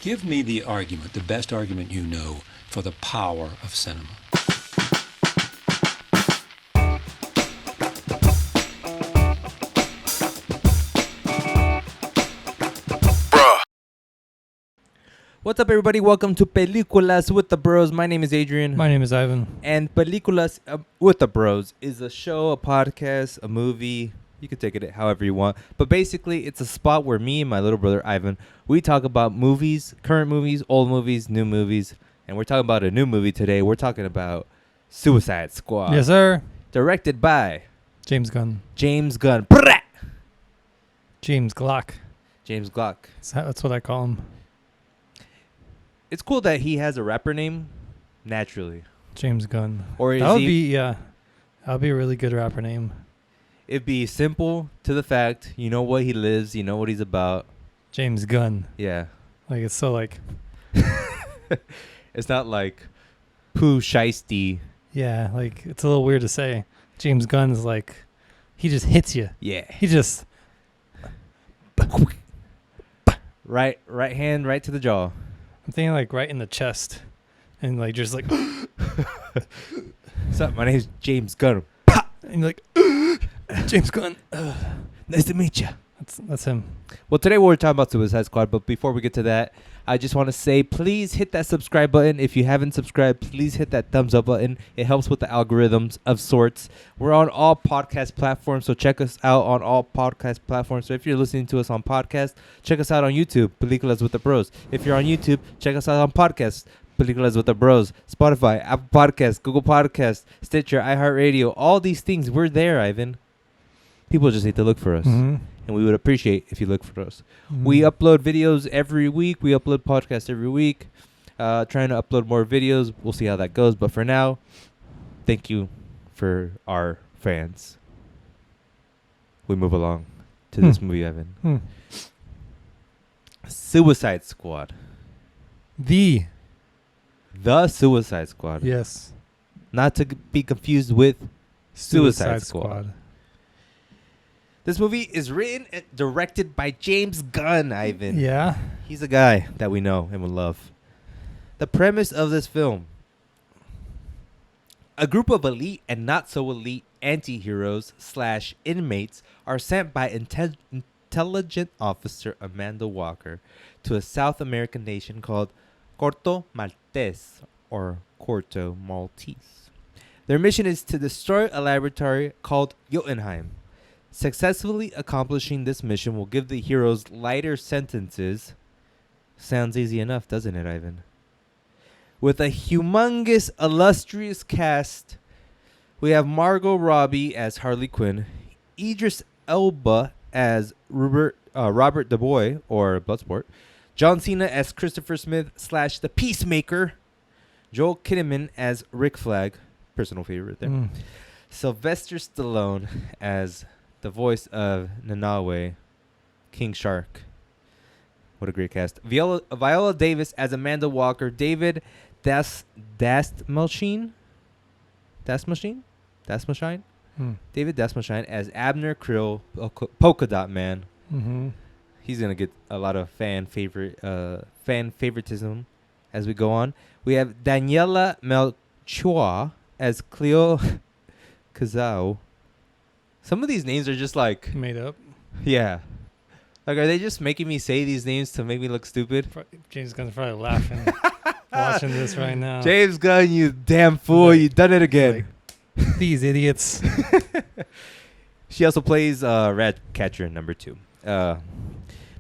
Give me the argument, the best argument you know, for the power of cinema. What's up, everybody? Welcome to Peliculas with the Bros. My name is Adrian. My name is Ivan. And Peliculas with the Bros is a show, a podcast, a movie. You can take it however you want. But basically, it's a spot where me and my little brother, Ivan, we talk about movies, current movies, old movies, new movies. And we're talking about a new movie today. We're talking about Suicide Squad. Yes, sir. Directed by James Gunn. James Gunn. James Glock. James Glock. That's what I call him. It's cool that he has a rapper name naturally. James Gunn. Or is That would he... be, yeah. That would be a really good rapper name. It'd be simple to the fact. You know what he lives. You know what he's about. James Gunn. Yeah. Like, it's so like, It's not like Pooh Shiesty. yeah, like, it's a little weird to say. James Gunn is like, he just hits you. Yeah. He just, Right hand, right to the jaw. I'm thinking like right in the chest. And like, just like, What's up? My name's James Gunn. and you're like, James Gunn. Nice to meet you. That's him. Well, today we're talking about Suicide Squad, but before we get to that, I just want to say, please hit that subscribe button. If you haven't subscribed, please hit that thumbs up button. It helps with the algorithms of sorts. We're on all podcast platforms, so check us out on all podcast platforms. So if you're listening to us on podcast, check us out on YouTube, Peliculas with the Bros. If you're on YouTube, check us out on podcast, Peliculas with the Bros. Spotify, Apple Podcasts, Google Podcasts, Stitcher, iHeartRadio, all these things. We're there, Ivan. People just need to look for us. Mm-hmm. And we would appreciate if you look for us. We upload videos every week. We upload podcasts every week. Trying to upload more videos. We'll see how that goes. But for now, thank you for our fans. We move along to this movie, Evan. Suicide Squad. The Suicide Squad. Yes. Not to be confused with Suicide Squad. This movie is written and directed by James Gunn, Ivan. Yeah. He's a guy that we know and will love. The premise of this film: a group of elite and not so elite anti-heroes / inmates are sent by intelligent officer Amanda Walker to a South American nation called Corto Maltese or Corto Maltese. Their mission is to destroy a laboratory called Jotunheim. Successfully accomplishing this mission will give the heroes lighter sentences. Sounds easy enough, doesn't it, Ivan? With a humongous, illustrious cast, we have Margot Robbie as Harley Quinn, Idris Elba as Robert DeBoy, or Bloodsport, John Cena as Christopher Smith / the Peacemaker, Joel Kinnaman as Rick Flag, personal favorite there, Sylvester Stallone as the voice of Nanawe, King Shark. What a great cast. Viola Davis as Amanda Walker. David Dastmalchian? David Dastmalchian as Abner Krill, Polka Dot Man. Mm-hmm. He's going to get a lot of fan favoritism as we go on. We have Daniela Melchior as Cleo Kazao. Some of these names are just like... Made up. Yeah. Like, are they just making me say these names to make me look stupid? James Gunn's probably laughing watching this right now. James Gunn, you damn fool. Like, you done it again. Like, these idiots. She also plays Ratcatcher number 2.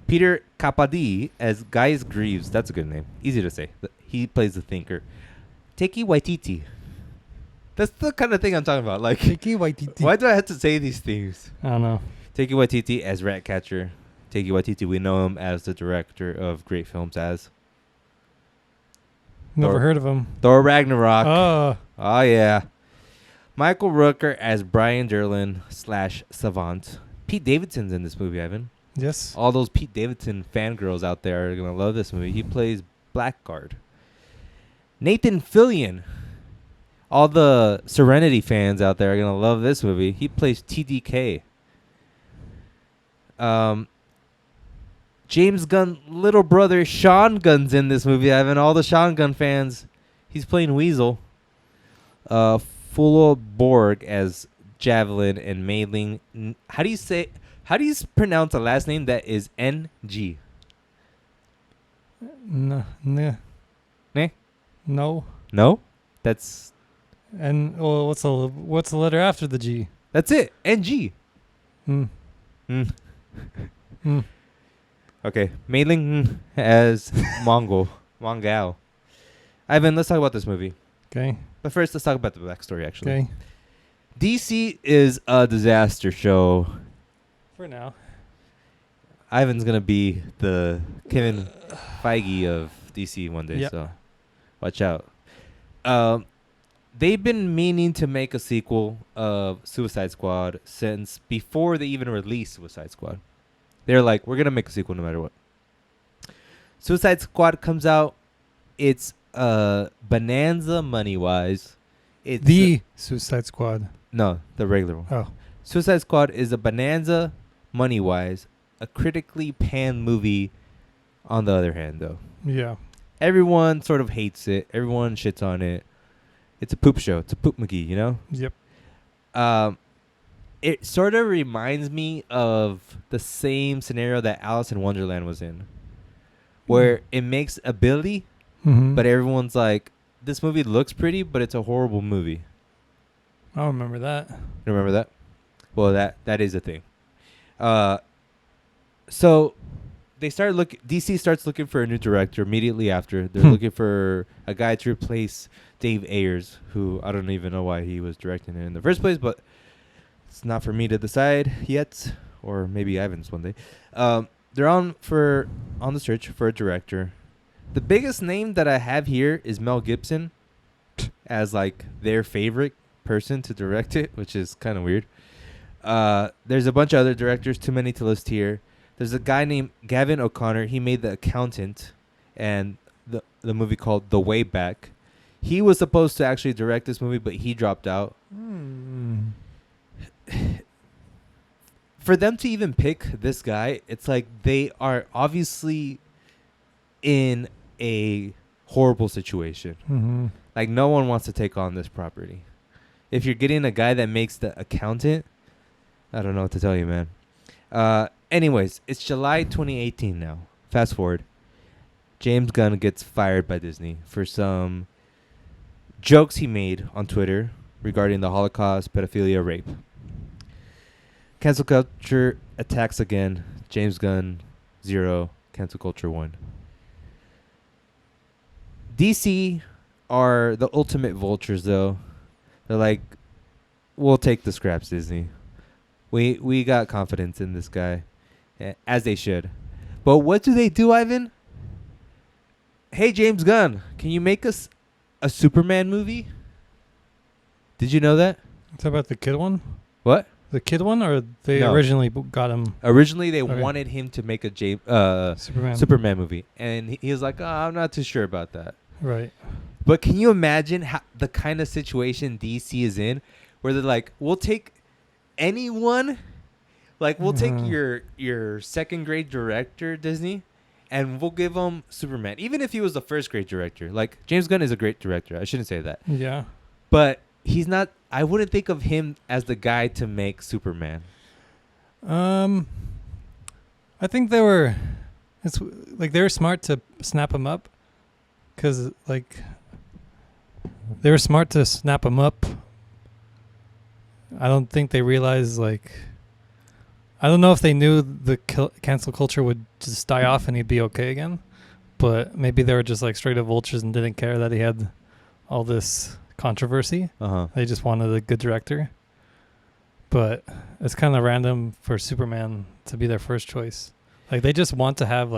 Peter Capaldi as Gaius Greaves. That's a good name. Easy to say. He plays the Thinker. Taiki Waititi. That's the kind of thing I'm talking about. Like, why do I have to say these things? I don't know. Taiki Waititi as Ratcatcher. Taiki Waititi, we know him as the director of great films as Never heard of him. Thor Ragnarok. Oh, Yeah. Michael Rooker as Brian Derlin / Savant. Pete Davidson's in this movie, Evan. yes. All those Pete Davidson fangirls out there are going to love this movie. He plays Blackguard. Nathan Fillion. All the Serenity fans out there are going to love this movie. He plays TDK. James Gunn little brother Sean Gunn's in this movie. Ivan, all the Sean Gunn fans. He's playing Weasel. Fulo Borg as Javelin and Mei Ling. How do you pronounce a last name that is NG? No. Nah. Ne? No. No? That's And well, what's the letter after the G? that's it. NG. Hmm. Mm. Hmm. Okay. Mei Ling as Mongol. Ivan, let's talk about this movie. Okay. But first, let's talk about the backstory, actually. Okay. DC is a disaster show. For now. Ivan's going to be the Kevin Feige of DC one day, Yep. so watch out. They've been meaning to make a sequel of Suicide Squad since before they even released Suicide Squad. They're like, we're going to make a sequel no matter what. Suicide Squad comes out. It's bonanza money-wise. It's The Suicide Squad. no, the regular one. Oh. Suicide Squad is a bonanza money-wise. A critically panned movie on the other hand, though. Yeah. Everyone sort of hates it. Everyone shits on it. It's a poop show. It's a poop McGee, you know? Yep. It sort of reminds me of the same scenario that Alice in Wonderland was in. Where it makes ability, Mm-hmm. but everyone's like, this movie looks pretty, but it's a horrible movie. I don't remember that. You remember that? Well, that is a thing. So they DC starts looking for a new director immediately after. They're looking for a guy to replace Dave Ayers, who I don't even know why he was directing it in the first place, but it's not for me to decide yet, or maybe Ivan's one day. They're on the search for a director. The biggest name that I have here is Mel Gibson as like their favorite person to direct it, which is kind of weird. There's a bunch of other directors, too many to list here. There's a guy named Gavin O'Connor. He made The Accountant and the movie called The Way Back. He was supposed to actually direct this movie, but he dropped out. Mm. For them to even pick this guy, it's like they are obviously in a horrible situation. Mm-hmm. Like, no one wants to take on this property. If you're getting a guy that makes The Accountant, I don't know what to tell you, man. Anyways, it's July 2018 now. Fast forward. James Gunn gets fired by Disney for some jokes he made on Twitter regarding the Holocaust, pedophilia, rape. Cancel culture attacks again. James Gunn, 0. Cancel culture, 1. DC are the ultimate vultures, though. They're like, we'll take the scraps, Disney. We got confidence in this guy, as they should. But what do, Ivan? Hey, James Gunn, can you make us a Superman movie? Did you know that? Is that about the kid one? What? The kid one, or they No. originally got him Originally, they Okay. wanted him to make a Superman movie, and he was like, I'm not too sure about that. Right. But can you imagine the kind of situation DC is in, where they're like, we'll take anyone, like we'll take your second grade director, Disney, and we'll give him Superman, even if he was the first grade director. Like, James Gunn is a great director. I shouldn't say that, Yeah. but he's not. I wouldn't think of him as the guy to make Superman. I think they were smart to snap him up, because they were smart to snap him up. I don't think they realized, I don't know if they knew the cancel culture would just die off and he'd be okay again, but maybe they were just straight up vultures and didn't care that he had all this controversy. They just wanted a good director. But it's kind of random for Superman to be their first choice. They just want to have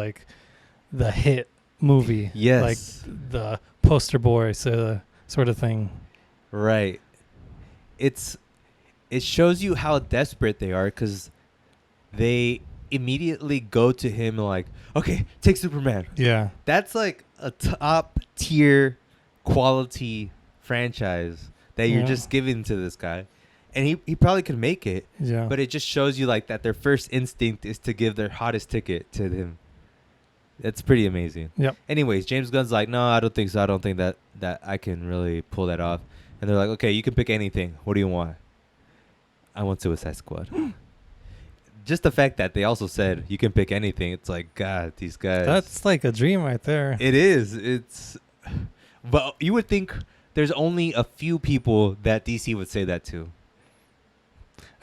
the hit movie. Yes. The poster boy sort of thing. Right. It shows you how desperate they are, because they immediately go to him like, okay, take Superman. Yeah. That's like a top tier quality franchise that you're just giving to this guy. And he probably could make it. Yeah. But it just shows you that their first instinct is to give their hottest ticket to him. It's pretty amazing. Yep. Anyways, James Gunn's like, no, I don't think so. I don't think that I can really pull that off. And they're like, okay, you can pick anything. What do you want? I want Suicide Squad. Just the fact that they also said you can pick anything. It's like, God, these guys. That's like a dream right there. It is. It's. But you would think there's only a few people that DC would say that to.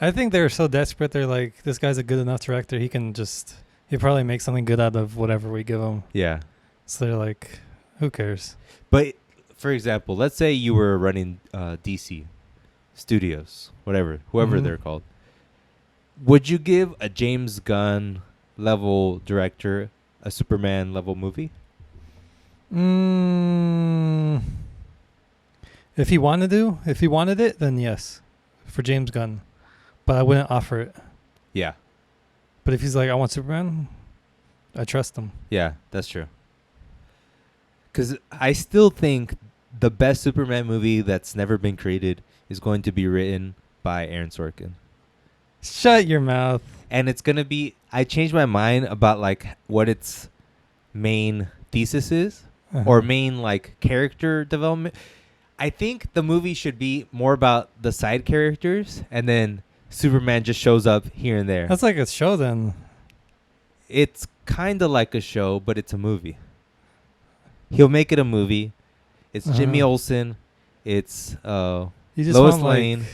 I think they're so desperate. They're like, this guy's a good enough director. He'll probably make something good out of whatever we give him. Yeah. So they're like, who cares? But for example, let's say you were running DC Studios, whoever Mhm. they're called. Would you give a James Gunn level director a Superman level movie? If he wanted it, then yes, for James Gunn. But I wouldn't offer it. Yeah. But if he's like, I want Superman, I trust him. Yeah, that's true. Because I still think the best Superman movie that's never been created is going to be written by Aaron Sorkin. Shut your mouth. And it's going to be... I changed my mind about like what its main thesis is. Or main like character development. I think the movie should be more about the side characters, and then Superman just shows up here and there. That's like a show then. It's kind of like a show, but it's a movie. He'll make it a movie. It's Jimmy Olsen. It's You just Lois want Lane. like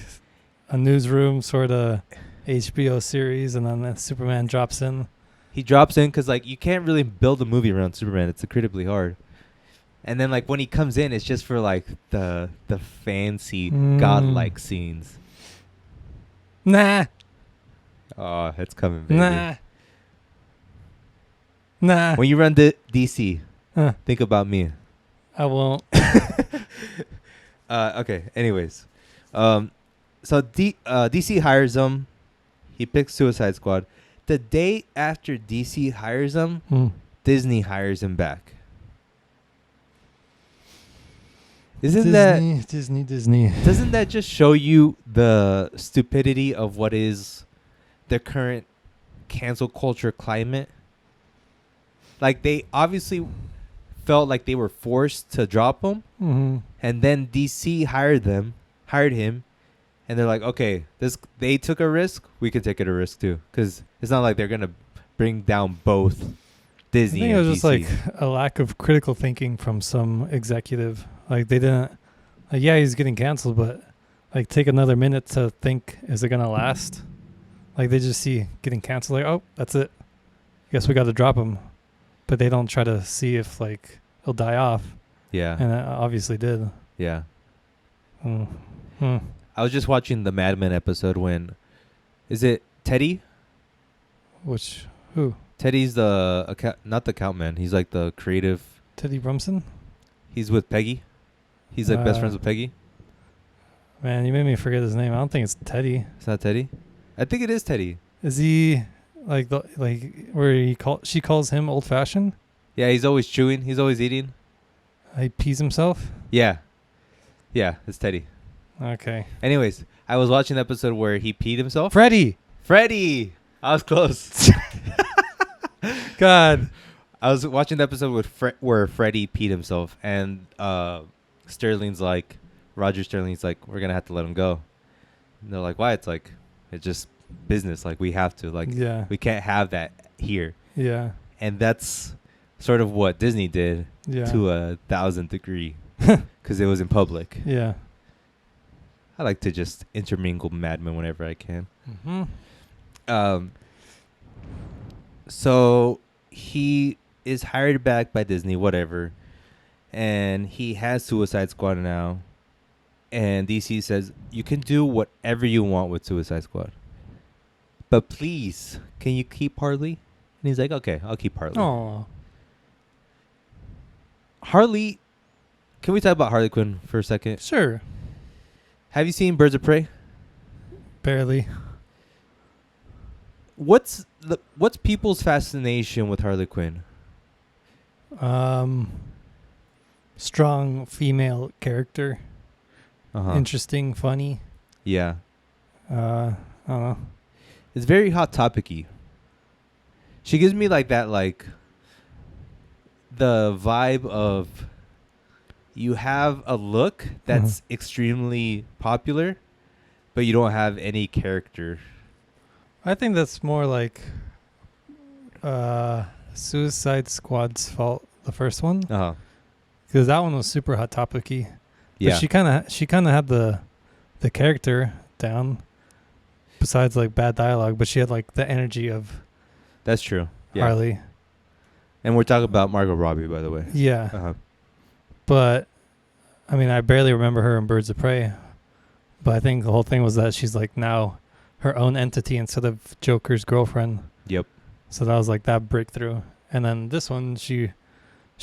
a newsroom sort of HBO series, and then Superman drops in. He drops in because like you can't really build a movie around Superman. It's incredibly hard. And then like when he comes in, it's just for like the fancy godlike scenes. Nah. Oh, it's coming, baby. Nah. When you run the DC, Huh. think about me. I won't. Okay. Anyways, so DC hires him. He picks Suicide Squad. The day after DC hires him, Disney hires him back. Isn't Disney? Doesn't that just show you the stupidity of what is the current cancel culture climate? Like they obviously felt like they were forced to drop him, and then DC hired him, and they're like, okay, they took a risk, we can take it a risk too, because it's not like they're gonna bring down both Disney I think and it was just DC. like a lack of critical thinking from some executive. Like they didn't. Like, yeah, he's getting canceled, but like take another minute to think: is it gonna last? Like they just see getting canceled, like, oh, that's it. Guess we got to drop him, but they don't try to see if like he'll die off. Yeah, And it obviously did. yeah. Hmm. I was just watching the Mad Men episode when, is it Teddy? Who? Teddy's not the account man. He's like the creative. Teddy Brumson? He's with Peggy. He's like best friends with Peggy. Man, you made me forget his name. I don't think it's Teddy. It's not Teddy. I think it is Teddy. Is he like where she calls him old fashioned? Yeah, he's always chewing. He's always eating. He pees himself? Yeah, it's Teddy. Okay. Anyways, I was watching the episode where he peed himself. Freddy! I was close. God. I was watching the episode with where Freddy peed himself, and Roger Sterling's like, we're gonna have to let him go. And they're like, why? It's like, it's just business. Like we have to. Like Yeah. we can't have that here. Yeah. And that's sort of what Disney did Yeah. to 1,000th degree, because it was in public. Yeah. I like to just intermingle Mad Men whenever I can. Mm-hmm. So he is hired back by Disney, whatever, and he has Suicide Squad now. And DC says, you can do whatever you want with Suicide Squad, but please, can you keep Harley? And he's like, okay, I'll keep Harley. Oh. Harley, can we talk about Harley Quinn for a second? Sure. Have you seen Birds of Prey? Barely. What's people's fascination with Harley Quinn? Strong female character. Uh-huh. Interesting, funny. Yeah. I don't know. It's very hot topic-y. She gives me like that, like the vibe of you have a look that's extremely popular, but you don't have any character. I think that's more like Suicide Squad's fault. The first one, Uh-huh. because that one was super hot topic-y. Yeah. But she kind of had the character down. Besides like bad dialogue, but she had like the energy of That's true. Yeah. Harley. And we're talking about Margot Robbie, by the way. Yeah. Uh-huh. But I mean, I barely remember her in Birds of Prey. But I think the whole thing was that she's like now her own entity instead of Joker's girlfriend. Yep. So that was like that breakthrough. And then this one, she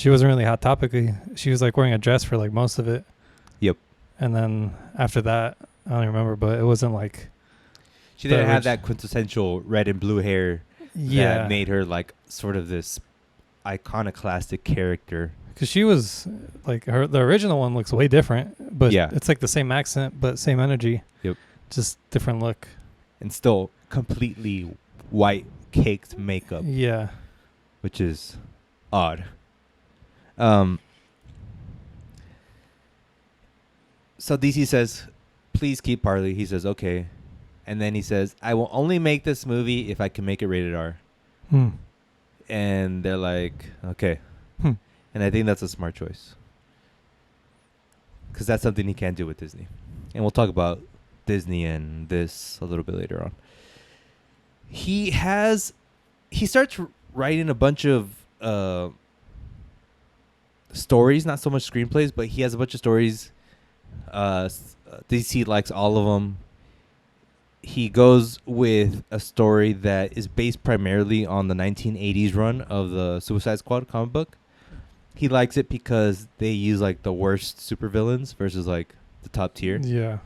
wasn't really hot topic-y. She was like wearing a dress for like most of it. Yep. And then after that, I don't even remember, but it wasn't like She didn't have that quintessential red and blue hair that made her like sort of this iconoclastic character. Because she was like the original one looks way different, but Yeah. it's like the same accent, but same energy. Yep. Just different look. And still completely white caked makeup, Yeah. which is odd. So DC says, please keep Harley. He says, okay. And then he says, I will only make this movie if I can make it rated R. Hmm. And they're like, okay. Hmm. And I think that's a smart choice. Because that's something he can't do with Disney. And we'll talk about Disney and this a little bit later on. He starts writing a bunch of stories, not so much screenplays, but he has a bunch of stories. DC likes all of them. He goes with a story that is based primarily on the 1980s run of the Suicide Squad comic book. He likes it because they use like the worst supervillains versus like the top tier. Yeah.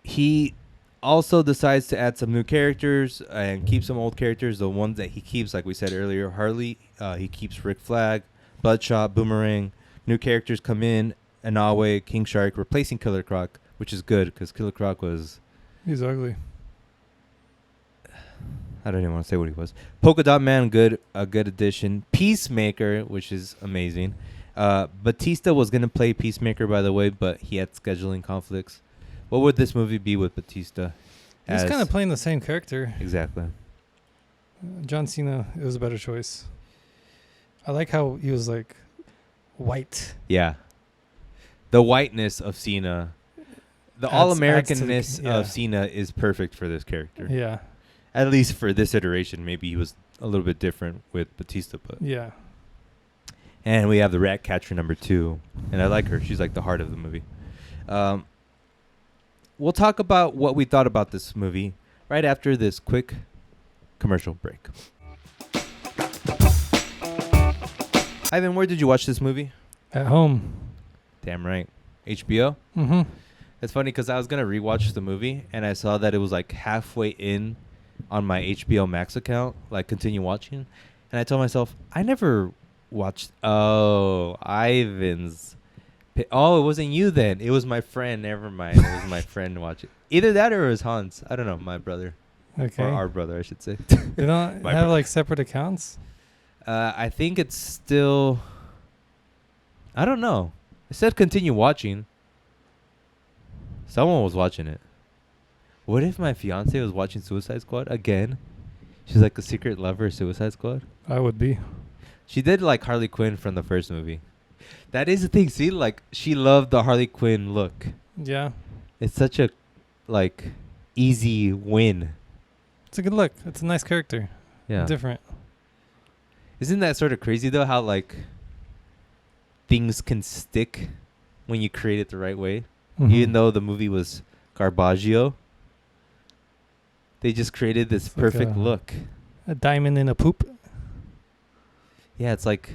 He also decides to add some new characters and keep some old characters. The ones that he keeps, like we said earlier, Harley, he keeps Rick Flag, Bloodshot, Boomerang. New characters come in, Anawe, King Shark, replacing Killer Croc, which is good because Killer Croc was... He's ugly. I don't even want to say what he was. Polka Dot Man, a good addition. Peacemaker, which is amazing. Batista was going to play Peacemaker, by the way, but he had scheduling conflicts. What would this movie be with Batista? He's kind of playing the same character. Exactly. John Cena, it was a better choice. I like how he was like white. Yeah. The whiteness of Cena, the all-Americanness yeah. of Cena is perfect for this character. Yeah. At least for this iteration. Maybe he was a little bit different with Batista, but Yeah. and we have the rat catcher number 2, and I like her. She's like the heart of the movie. We'll talk about what we thought about this movie right after this quick commercial break. Ivan, where did you watch this movie? At home. Damn right. HBO? Mm-hmm. It's funny because I was going to rewatch the movie, and I saw that it was like halfway in on my HBO Max account, like continue watching. And I told myself, I never watched... Oh, Ivan's... Oh, it wasn't you then. It was my friend. Never mind. It was my friend watching. Either that or it was Hans. I don't know. My brother. Okay. Or our brother, I should say. They don't My have brother. like separate accounts? I think it's still... I don't know. It said continue watching. Someone was watching it. What if my fiance was watching Suicide Squad again? She's like a secret lover of Suicide Squad. I would be. She did like Harley Quinn from the first movie. That is the thing. See, like she loved the Harley Quinn look. Yeah. It's such a like easy win. It's a good look. It's a nice character. Yeah. Different. Isn't that sort of crazy though? How like things can stick when you create it the right way, even though the movie was garbaggio. They just created this It's like perfect look. A diamond in a poop. Yeah, it's like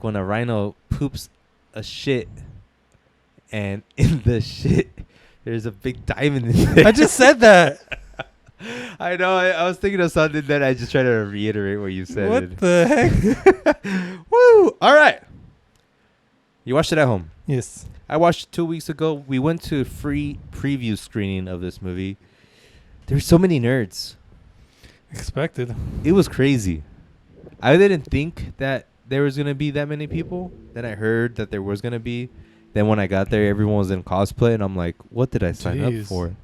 when a rhino poops a shit, and in the shit there's a big diamond in there. I just said that. I know. I was thinking of something that I just tried to reiterate what you said. What the heck? Woo! All right. You watched it at home. Yes. I watched it 2 weeks ago. We went to a free preview screening of this movie. There's so many nerds. Expected. It was crazy. I didn't think that there was gonna be that many people. Then I heard that there was gonna be. Then when I got there, everyone was in cosplay, and I'm like, "What did I sign up Jeez. for?"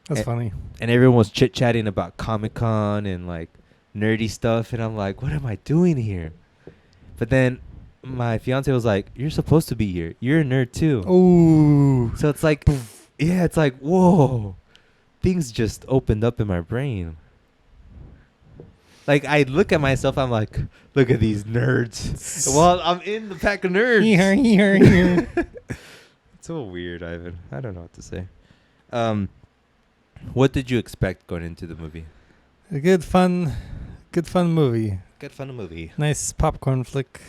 That's And- funny. And everyone was chit chatting about Comic-Con and like nerdy stuff, and I'm like, "What am I doing here?" But then my fiance was like, "You're supposed to be here. You're a nerd too." Ooh. So it's like, yeah, it's like, whoa, things just opened up in my brain. Like, I look at myself, I'm like, look at these nerds. Well, I'm in the pack of nerds. Here. It's so weird, Ivan. I don't know what to say. What did you expect going into the movie? A good fun movie. Good fun movie. Nice popcorn flick.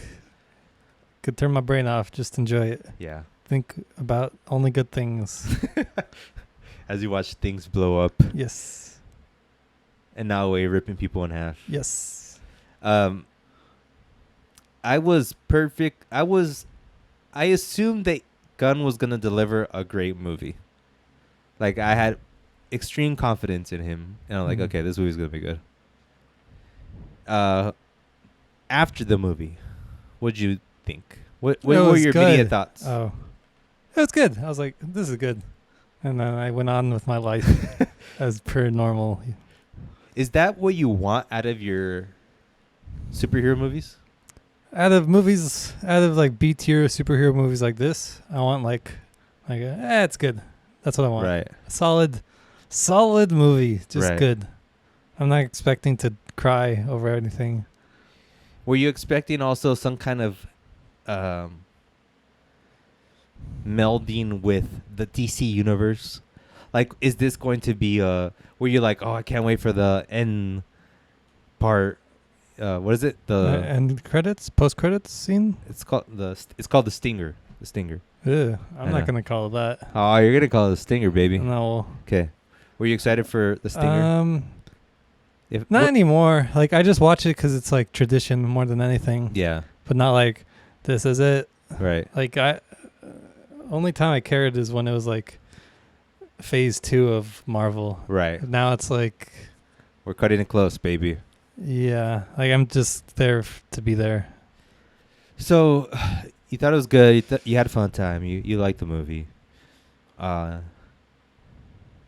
Could turn my brain off. Just enjoy it. Yeah. Think about only good things. As you watch things blow up, Yes. and now we're ripping people in half. Yes. I was perfect. I assumed that Gunn was gonna deliver a great movie. Like, I had extreme confidence in him, and I'm like, Mhm. okay, this movie's gonna be good. After the movie, what'd you think? What It were was your good. immediate thoughts? Oh. It was good. I was like, this is good. And then I went on with my life as per normal. Is that what you want out of your superhero movies? Out of like B tier superhero movies like this, I want it's good. That's what I want. Right. Solid movie. Just Right. good. I'm not expecting to cry over anything. Were you expecting also some kind of melding with the DC universe? Like, is this going to be where you're like, oh, I can't wait for the end part? What is it? And credits, post credits scene. It's called the Stinger. The Stinger. Ugh, I I'm not know. gonna call it that. Oh, you're gonna call it the Stinger, baby. No. Okay. Were you excited for the Stinger? Not anymore. Like, I just watch it because it's like tradition more than anything. Yeah. But not like this is it. Right. Like, only time I cared is when it was like phase 2 of Marvel. Right. Now it's like, We're cutting it close, baby. yeah, like I'm just there to be there. So, you thought it was good. You had a fun time. You liked the movie. It's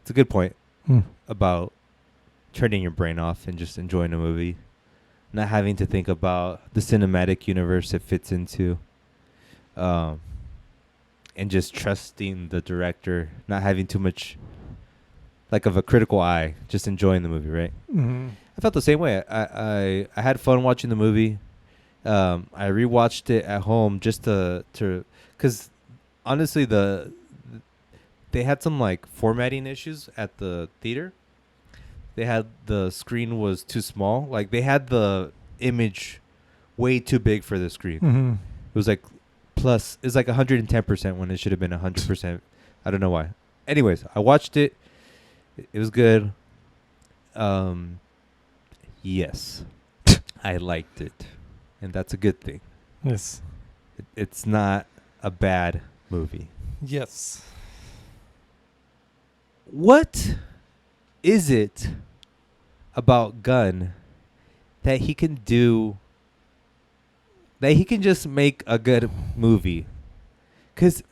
a good point about turning your brain off and just enjoying a movie, not having to think about the cinematic universe it fits into, and just trusting the director, not having too much like of a critical eye, just enjoying the movie, right? Mm-hmm. I felt the same way. I had fun watching the movie. I rewatched it at home just to because honestly they had some like formatting issues at the theater. They had the screen was too small. Like, they had the image way too big for the screen. Mm-hmm. It was like it's like 110% when it should have been 100%. I don't know why. Anyways, I watched it. It was good. Yes, I liked it, and that's a good thing. Yes. It's not a bad movie. Yes. What is it about Gunn that he can do, that he can just make a good movie? Because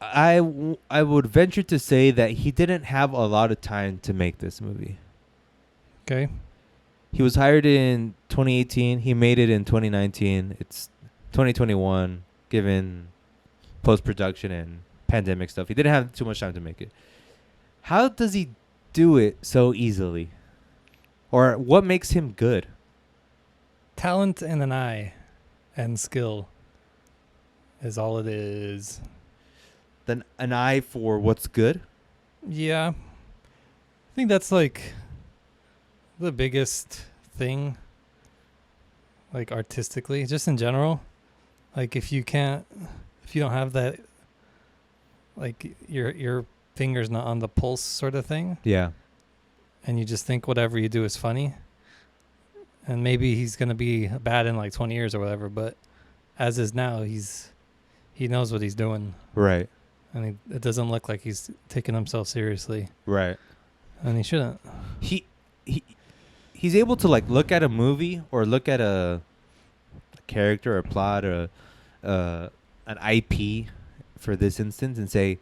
I would venture to say that he didn't have a lot of time to make this movie. Okay. He was hired in 2018. He made it in 2019. It's 2021, given post-production and pandemic stuff. He didn't have too much time to make it. How does he do it so easily? Or what makes him good? Talent and an eye and skill is all it is. Then an eye for what's good? Yeah. I think that's like the biggest thing, like artistically, just in general. Like, if you don't have that, like your finger's not on the pulse sort of thing, Yeah. and you just think whatever you do is funny, and maybe he's going to be bad in like 20 years or whatever, but as is now, he knows what he's doing, Right. and it doesn't look like he's taking himself seriously. Right. and he shouldn't. he he he's able to like look at a movie or look at a character or plot or an IP for this instance and say,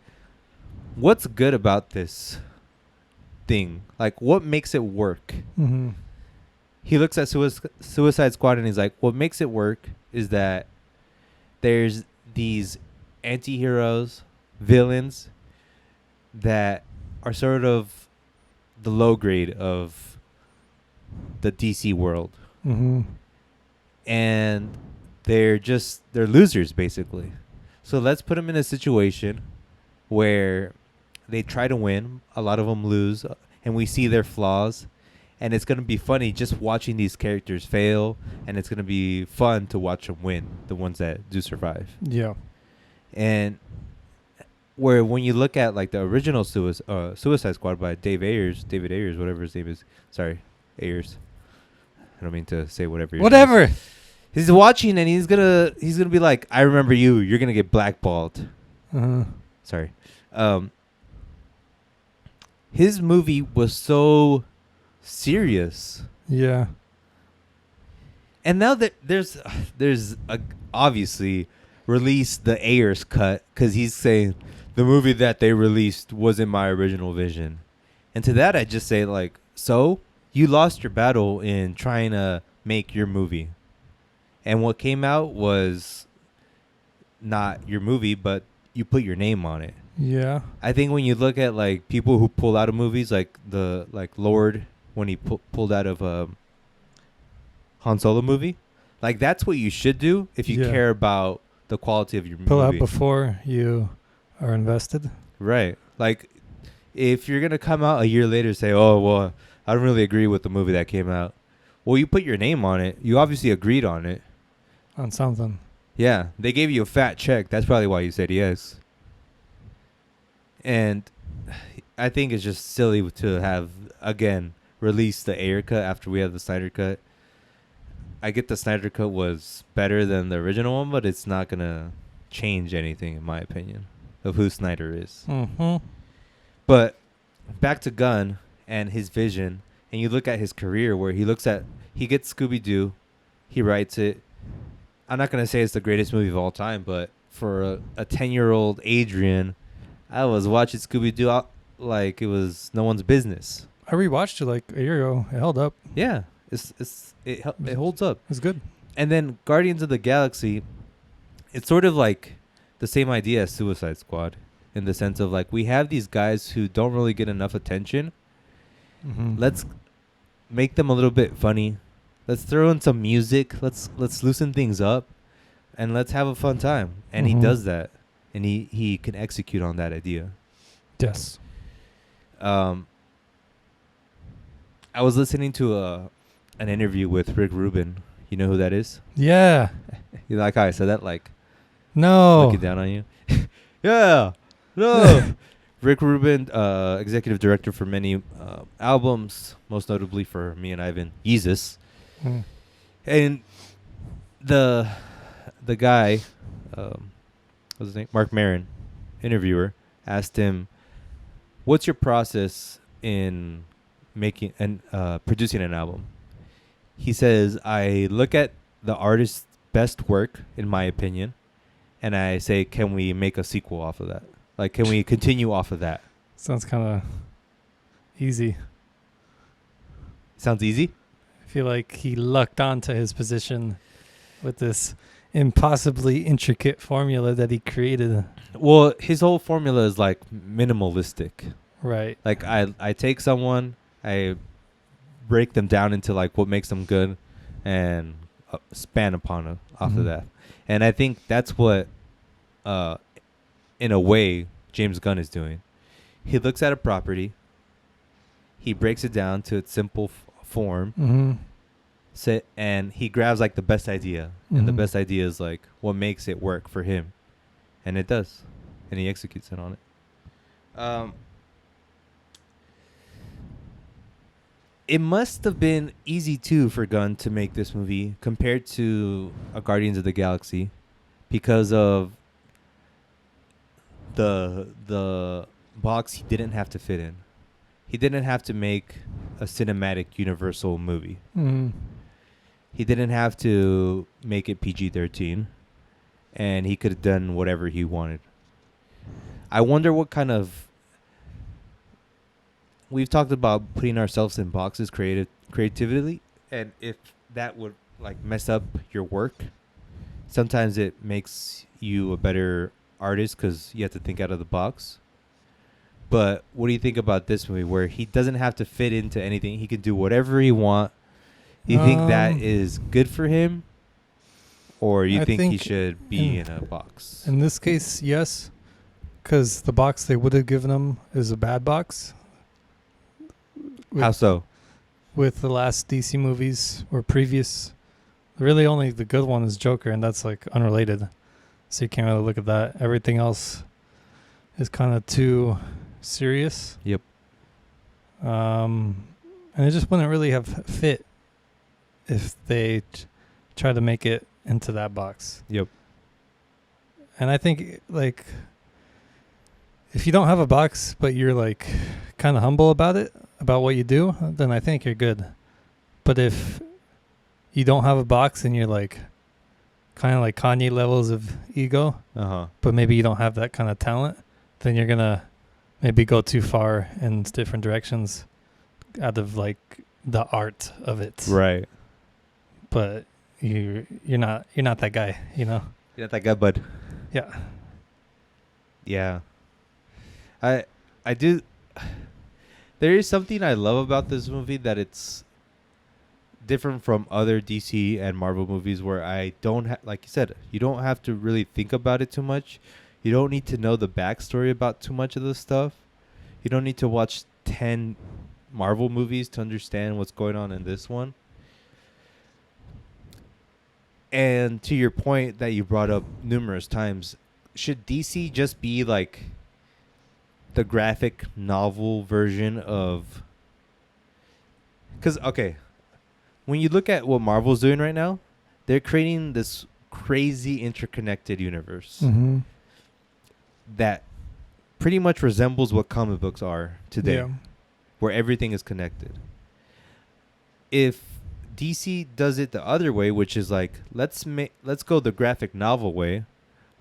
what's good about this thing? Like, what makes it work? Mm-hmm. He looks at Suicide Squad and he's like, what makes it work is that there's these anti-heroes, villains that are sort of the low grade of the DC world. Mm-hmm. And they're losers basically. So let's put them in a situation where they try to win, a lot of them lose, and we see their flaws, and it's going to be funny just watching these characters fail, and it's going to be fun to watch them win, the ones that do survive. Yeah. And where when you look at like the original Suicide Squad by David Ayers, whatever his name is. Sorry, Ayers. I don't mean to say whatever. Whatever. He's watching and he's gonna be like, I remember you. You're gonna get blackballed. Uh-huh. Sorry. His movie was so serious. Yeah. And now that there's obviously released the Ayers cut because he's saying the movie that they released wasn't my original vision. And to that I just say like, so you lost your battle in trying to make your movie. And what came out was not your movie, but you put your name on it. Yeah. I think when you look at like people who pull out of movies, like Lord when he pulled out of Han Solo movie, like that's what you should do if you care about the quality of your movie. Pull out before you are invested. Right. Like if you're gonna come out a year later and say, oh well, I don't really agree with the movie that came out. Well, you put your name on it. You obviously agreed on it. On something. Yeah, they gave you a fat check. That's probably why you said yes. And I think it's just silly to have, again, released the Ayer cut after we had the Snyder cut. I get the Snyder cut was better than the original one, but it's not going to change anything, in my opinion, of who Snyder is. Mm-hmm. But back to Gunn and his vision, and you look at his career where he gets Scooby-Doo, he writes it. I'm not going to say it's the greatest movie of all time, but for a 10-year-old Adrian, I was watching Scooby-Doo like it was no one's business. I rewatched it like a year ago. It held up. Yeah, it holds up. It's good. And then Guardians of the Galaxy, it's sort of like the same idea as Suicide Squad in the sense of like we have these guys who don't really get enough attention. Mm-hmm. Let's make them a little bit funny. Let's throw in some music. Let's loosen things up, and let's have a fun time. And he does that, and he can execute on that idea. Yes. I was listening to an interview with Rick Rubin. You know who that is? Yeah. You like how I said that? Like, no. looking down on you? Yeah. No. Rick Rubin, executive director for many albums, most notably for me and Ivan, Yeezus. Mm. And the guy, what's his name? Mark Maron, interviewer, asked him, what's your process in making and producing an album? He says, I look at the artist's best work, in my opinion, and I say, can we make a sequel off of that? Like, can we continue off of that? Sounds kind of easy. Sounds easy? I feel like he lucked onto his position with this impossibly intricate formula that he created. Well, his whole formula is like minimalistic. Right. Like I take someone, I break them down into like what makes them good and span upon them off of that. And I think that's what, in a way, James Gunn is doing. He looks at a property, he breaks it down to its simple form, and he grabs like the best idea. And the best idea is like what makes it work for him. And it does. And he executes it on it. It must have been easy too for Gunn to make this movie compared to a Guardians of the Galaxy because of the box he didn't have to fit in. he didn't have to make a cinematic Universal movie. Mm. He didn't have to make it PG-13, and he could have done whatever he wanted. I wonder what kind of... We've talked about putting ourselves in boxes creatively, and if that would like mess up your work, sometimes it makes you a better artist because you have to think out of the box. But what do you think about this movie where he doesn't have to fit into anything? He can do whatever he wants. Do you think that is good for him? Or you think he should be in a box? In this case, yes. Because the box they would have given him is a bad box. How so? With the last DC movies or previous, really only the good one is Joker, and that's like unrelated. So you can't really look at that. Everything else is kind of too serious. Yep. And it just wouldn't really have fit if they try to make it into that box. Yep. And I think like if you don't have a box but you're like kind of humble about it, about what you do, then I think you're good. But if you don't have a box and you're like kind of like Kanye levels of ego, but maybe you don't have that kind of talent, then you're gonna maybe go too far in different directions out of like the art of it. Right. But you're not that guy, you know? You're not that guy, bud. Yeah. Yeah. I do. There is something I love about this movie that it's different from other DC and Marvel movies where I don't like you said, you don't have to really think about it too much. You don't need to know the backstory about too much of the stuff. You don't need to watch 10 Marvel movies to understand what's going on in this one. And to your point that you brought up numerous times, should DC just be like the graphic novel version of... Because, okay, when you look at what Marvel's doing right now, they're creating this crazy interconnected universe that pretty much resembles what comic books are today, where everything is connected. If DC does it the other way, which is like, let's go the graphic novel way,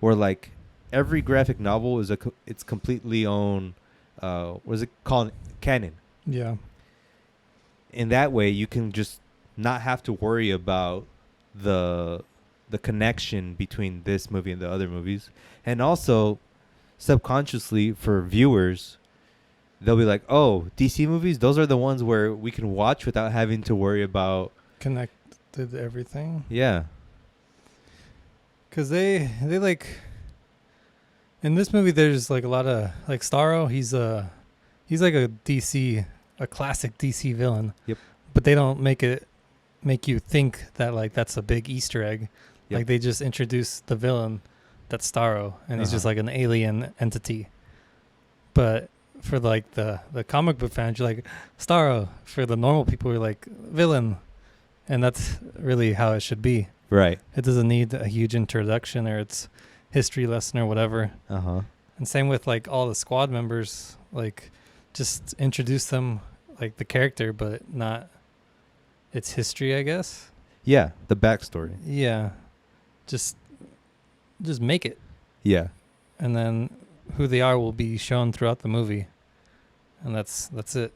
where like every graphic novel is it's completely own, what is it called, canon. Yeah. In that way, you can just not have to worry about the connection between this movie and the other movies. And also, subconsciously for viewers, they'll be like, oh, DC movies, those are the ones where we can watch without having to worry about connected everything. Yeah. Because they like... In this movie, there's like a lot of... Like Starro, he's like a classic DC villain. Yep. But they don't make you think that like that's a big Easter egg. Yep. Like they just introduce the villain, that's Starro, and he's just like an alien entity. But for like the comic book fans, you're like Starro. For the normal people, you're like villain, and that's really how it should be. Right. It doesn't need a huge introduction or its history lesson or whatever. And same with like all the squad members, like just introduce them like the character, but not its history, I guess. Yeah, the backstory. Yeah. Just make it. Yeah. And then who they are will be shown throughout the movie. And that's it.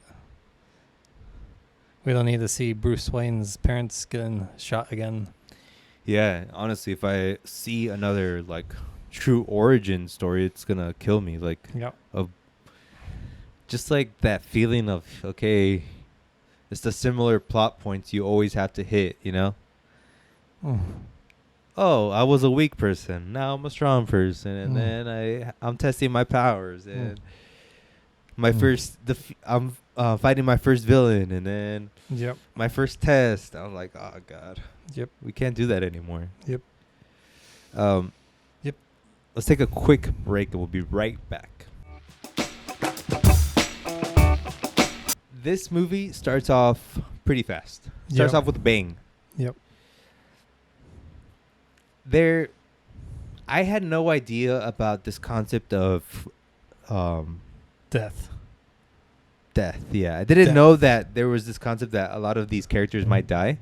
We don't need to see Bruce Wayne's parents getting shot again. Yeah, honestly, if I see another like true origin story, it's gonna kill me. Like, of just like that feeling of, okay, it's the similar plot points you always have to hit, you know? Oh, I was a weak person. Now I'm a strong person, and then I'm testing my powers, and my I'm fighting my first villain, and then my first test. I'm like, oh god. Yep. We can't do that anymore. Yep. Let's take a quick break, and we'll be right back. This movie starts off pretty fast. Starts off with a bang. Yep. I had no idea about this concept of death. Death. Yeah, I didn't Death. know that there was this concept that a lot of these characters might die.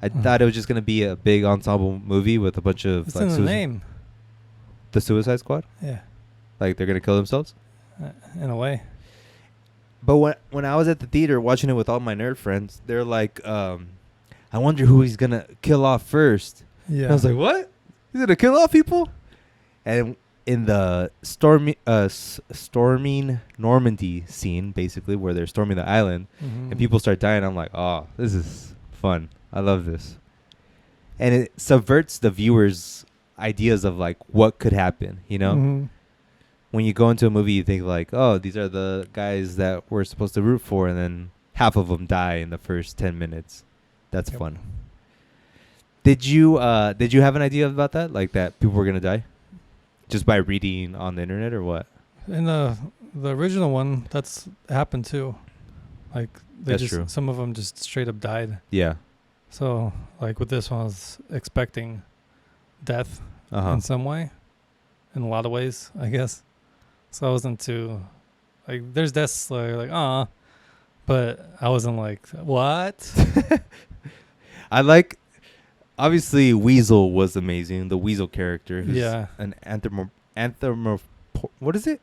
I thought it was just gonna be a big ensemble movie with a bunch of It's like in the name. the Suicide Squad. Yeah, Like they're gonna kill themselves. in a way. But when I was at the theater watching it with all my nerd friends, they're like, I wonder who he's gonna kill off first. Yeah. And I was like, what? He's gonna kill off people? And in the storming Normandy scene, basically where they're storming the island and people start dying, I'm like, oh, this is fun. I love this. And it subverts the viewers' ideas of like what could happen. You know, Mhm. when you go into a movie, you think like, oh, these are the guys that we're supposed to root for, and then half of them die in the first 10 minutes. That's Yep. fun. Did you have an idea about that? Like that people were gonna die? Just by reading on the internet or what? In the original one, that's happened too. Like they That's just true. some of them just straight up died. Yeah. So like with this one, I was expecting death in some way, in a lot of ways, I guess. So I wasn't too like there's deaths like but I wasn't like what. I like. Obviously, Weasel was amazing. The Weasel character, who's Yeah. an what is it?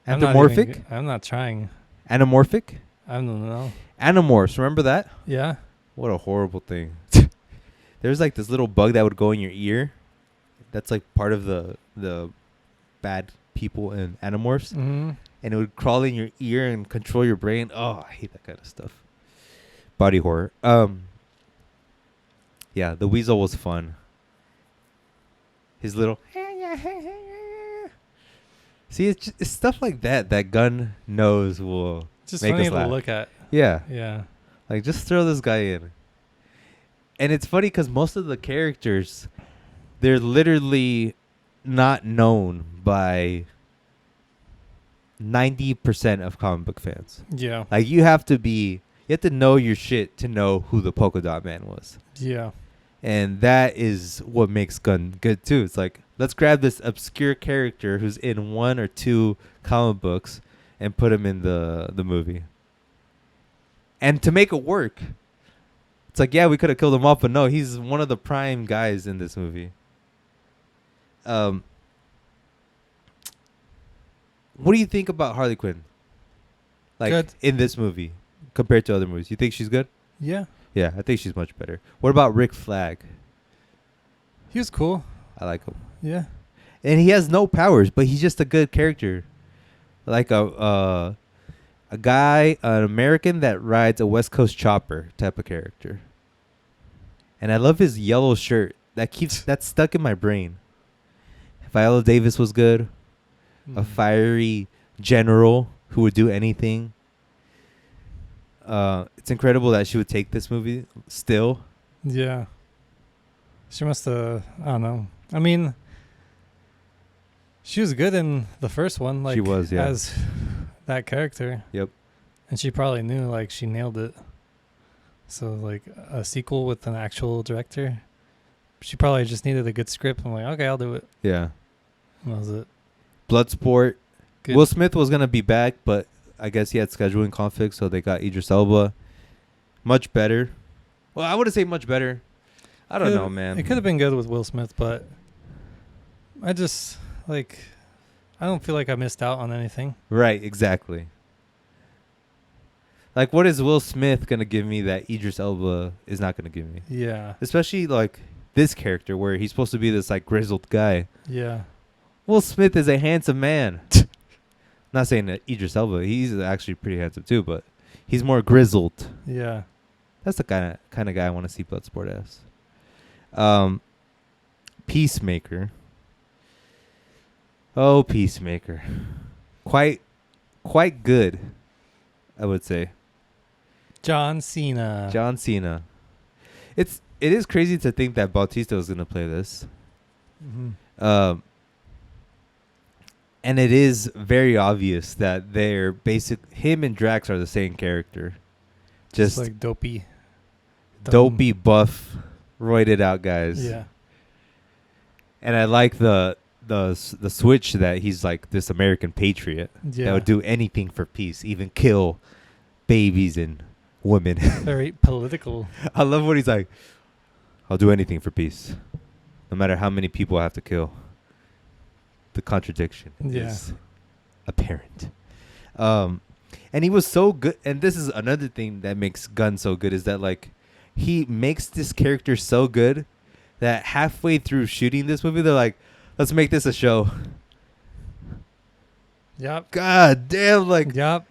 I'm not Anthropomorphic? even- I'm not trying. Anamorphic? I don't know. Animorphs. Remember that? Yeah. What a horrible thing. There's like this little bug that would go in your ear. That's like part of the bad people in Animorphs. Mm-hmm. And it would crawl in your ear and control your brain. Oh, I hate that kind of stuff. Body horror. Yeah, the Weasel was fun. His little... See, it's stuff like that Gunn knows will Just make funny us to laugh. look at. Yeah. Yeah. Like, just throw this guy in. And it's funny because most of the characters, they're literally not known by 90% of comic book fans. Yeah. Like, you have to know your shit to know who the Polka Dot Man was. Yeah. And that is what makes Gunn good, too. It's like, let's grab this obscure character who's in one or two comic books and put him in the movie. And to make it work, it's like, yeah, we could have killed him off, but no, he's one of the prime guys in this movie. What do you think about Harley Quinn? Like, Good. in this movie, compared to other movies. You think she's good? Yeah. Yeah, I think she's much better. What about Rick Flag? He was cool. I like him. Yeah. And he has no powers, but he's just a good character. Like a guy, an American that rides a West Coast chopper type of character. And I love his yellow shirt. That's stuck in my brain. Viola Davis was good. A Mhm. fiery general who would do anything. It's incredible that she would take this movie still. Yeah. She must have, I don't know. I mean, she was good in the first one. Like, She was, yeah. As that character. Yep. And she probably knew, like, she nailed it. So, like, a sequel with an actual director, she probably just needed a good script. I'm like, okay, I'll do it. Yeah. And that was it. Bloodsport. Good. Will Smith was going to be back, but I guess he had scheduling conflicts, so they got Idris Elba. Much better. Well, I wouldn't say much better. I don't know, man. It could have been good with Will Smith, but I just, like, I don't feel like I missed out on anything. Right, exactly. Like, what is Will Smith going to give me that Idris Elba is not going to give me? Yeah. Especially, like, this character where he's supposed to be this, like, grizzled guy. Yeah. Will Smith is a handsome man. Not saying that Idris Elba, he's actually pretty handsome too, but he's more grizzled. Yeah. That's the kind of guy I want to see Bloodsport as. Peacemaker. Oh, Peacemaker. Quite good, I would say. John Cena. John Cena. It is crazy to think that Bautista was gonna play this. Mm-hmm. And it is very obvious that him and Drax are the same character. Just like dopey. dopey, buff, roided out guys. Yeah. And I like the the switch that he's like this American patriot Yeah. that would do anything for peace, even kill babies and women. Very political. I love what he's like. I'll do anything for peace, no matter how many people I have to kill. The contradiction is apparent. And he was so good. And this is another thing that makes Gunn so good is that like he makes this character so good that halfway through shooting this movie, they're like, let's make this a show. Yep. God damn, like, Yep.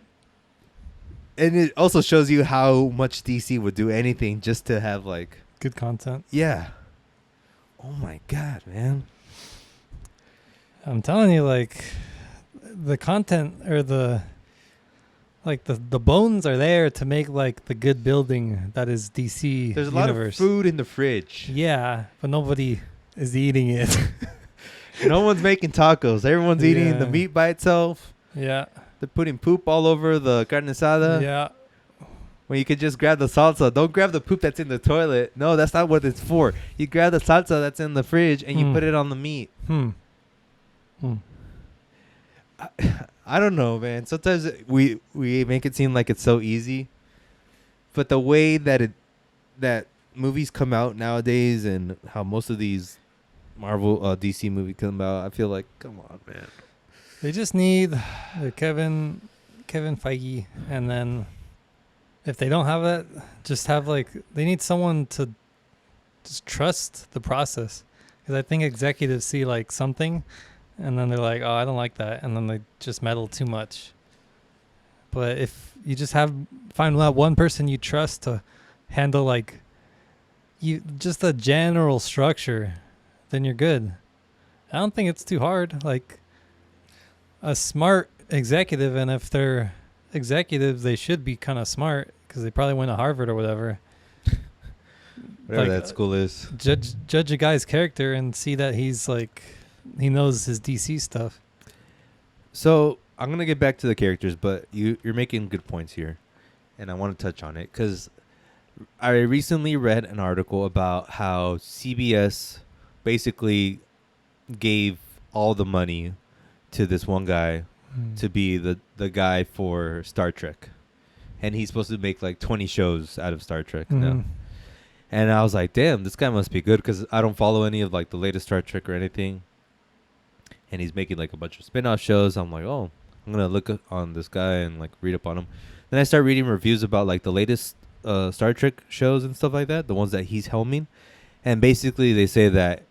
and it also shows you how much DC would do anything just to have like, Good content. yeah. Oh my God, man. I'm telling you, like, the content or the bones are there to make like the good building that is DC There's a universe. lot of food in the fridge. Yeah, but nobody is eating it. No one's making tacos. Everyone's eating the Yeah. meat by itself. Yeah. They're putting poop all over the carne asada. Yeah. When you could just grab the salsa. Don't grab the poop that's in the toilet. No, that's not what it's for. You grab the salsa that's in the fridge and you put it on the meat. I don't know, man. Sometimes we make it seem like it's so easy, but the way that movies come out nowadays and how most of these Marvel DC movies come out, I feel like, come on, man. They just need the Kevin Feige, and then if they don't have that, just have like they need someone to just trust the process, because I think executives see like something, and then they're like, oh, I don't like that, and then they just meddle too much. But if you just find that one person you trust to handle like just the general structure, then you're good. I don't think it's too hard. Like a smart executive, and if they're executives, they should be kind of smart because they probably went to Harvard or whatever. Whatever Like, that school is. Judge a guy's character and see that he's like he knows his DC stuff. So I'm gonna get back to the characters, but you're making good points here, and I want to touch on it because I recently read an article about how CBS basically gave all the money to this one guy to be the guy for Star Trek, and he's supposed to make like 20 shows out of Star Trek now. And I was like, damn, this guy must be good because I don't follow any of like the latest Star Trek or anything. And he's making like a bunch of spin-off shows. I'm like, oh, I'm going to look on this guy and like read up on him. Then I start reading reviews about like the latest Star Trek shows and stuff like that, the ones that he's helming. And basically they say that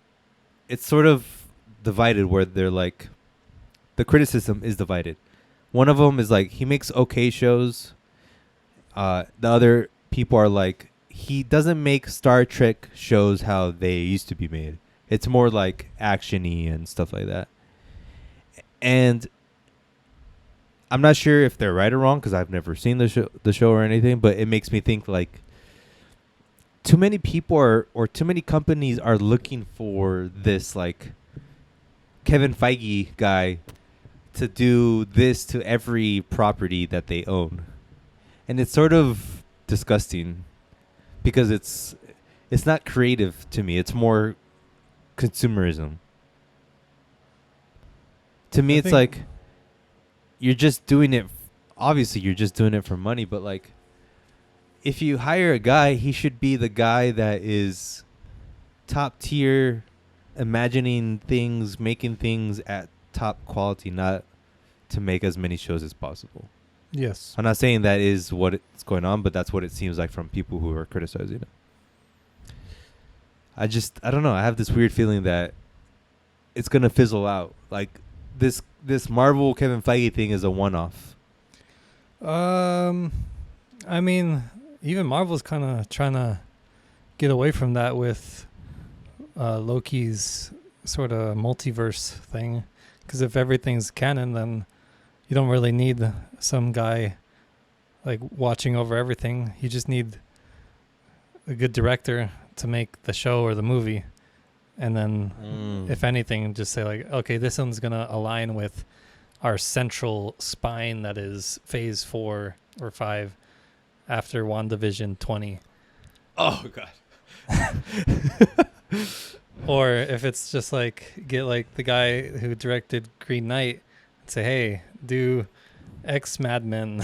it's sort of divided where they're like, the criticism is divided. One of them is like, he makes okay shows. The other people are like, he doesn't make Star Trek shows how they used to be made. It's more like action-y and stuff like that. And I'm not sure if they're right or wrong because I've never seen the show or anything, but it makes me think like too many people or too many companies are looking for this like Kevin Feige guy to do this to every property that they own. And it's sort of disgusting because it's not creative to me. It's more consumerism. To me, it's like you're just doing it. Obviously, you're just doing it for money. But like, if you hire a guy, he should be the guy that is top tier, imagining things, making things at top quality, not to make as many shows as possible. Yes. I'm not saying that is what it's going on, but that's what it seems like from people who are criticizing it. I don't know. I have this weird feeling that it's going to fizzle out. Like this Marvel Kevin Feige thing is a one-off. I mean, even Marvel's kind of trying to get away from that with Loki's sort of multiverse thing. Because if everything's canon, then you don't really need some guy like watching over everything. You just need a good director to make the show or the movie. And then if anything, just say like, okay, this one's going to align with our central spine that is phase 4 or 5 after WandaVision 20. Oh, God. Or if it's just like get like the guy who directed Green Knight and say, hey, do X Mad Men.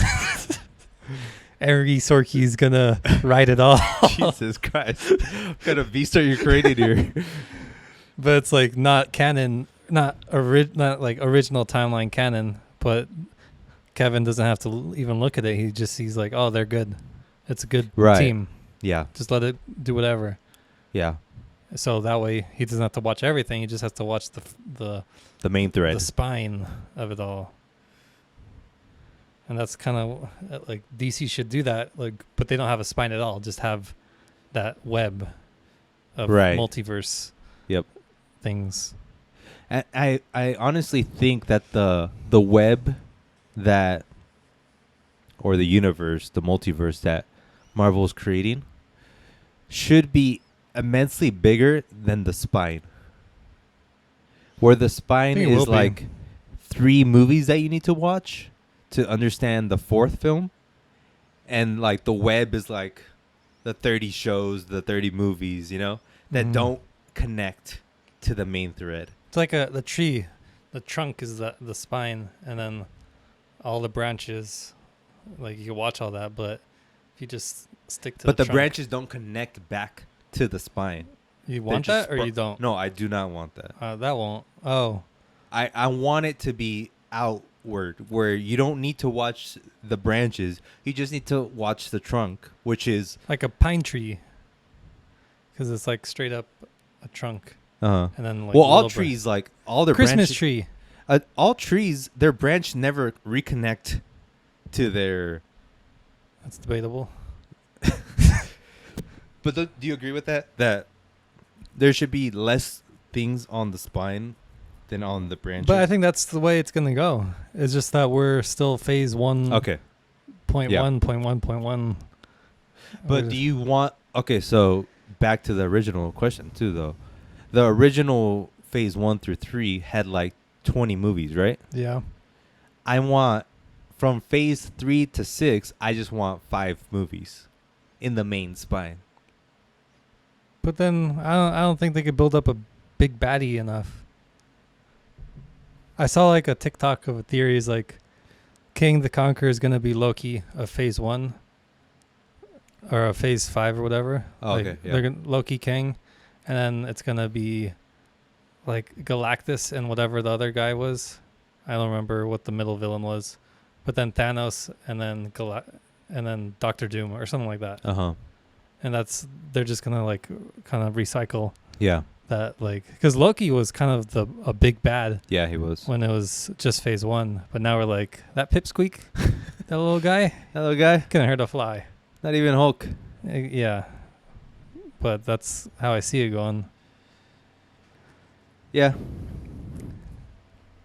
Ari Sorky's gonna write it all. Jesus Christ. What kind of beast are you creating here? But it's like not canon, not like original timeline canon, but Kevin doesn't have to even look at it. He just sees like, oh, they're good. It's a good team. Yeah. Just let it do whatever. Yeah. So that way he doesn't have to watch everything. He just has to watch the main thread, the spine of it all. And that's kind of like DC should do that, like, but they don't have a spine at all. Just have that web of multiverse. Yep. Things. I honestly think that the web that, or the universe, the multiverse that Marvel's creating should be immensely bigger than the spine. Where the spine is like 3 movies that you need to watch to understand the 4th film, and like the web is like the 30 shows, the 30 movies, you know, that don't connect to the main thread. It's like the tree. The trunk is the spine, and then all the branches, like you can watch all that, but if you just stick to the trunk, branches don't connect back to the spine. You want that or you don't? No, I do not want that. That won't. Oh. I want it to be outward, where you don't need to watch the branches. You just need to watch the trunk, which is like a pine tree, because it's like straight up a trunk. And then like all trees, like all their Christmas branches, tree. All trees, their branch never reconnect to their. That's debatable. But do you agree with that? That there should be less things on the spine than on the branches. But I think that's the way it's gonna go. It's just that we're still phase 1. Okay. Point 1. But do you want? Okay, so back to the original question too, though. The original phase 1 through 3 had like 20 movies, right? Yeah. I want from phase 3 to 6. I just want 5 movies in the main spine. But then I don't think they could build up a big baddie enough. I saw like a TikTok of a theory is like King the Conqueror is gonna be Loki of phase 1 or of phase 5 or whatever. Oh, like, okay. Yeah. They're gonna, Loki King, and then it's gonna be like Galactus and whatever the other guy was. I don't remember what the middle villain was, but then Thanos and then and then Doctor Doom or something like that. And they're just gonna like kind of recycle. Yeah. That like because Loki was kind of a big bad. Yeah, he was when it was just phase 1, but now we're like that pipsqueak, that little guy. That little guy couldn't hurt a fly. Not even Hulk. Yeah, but that's how I see it going. Yeah,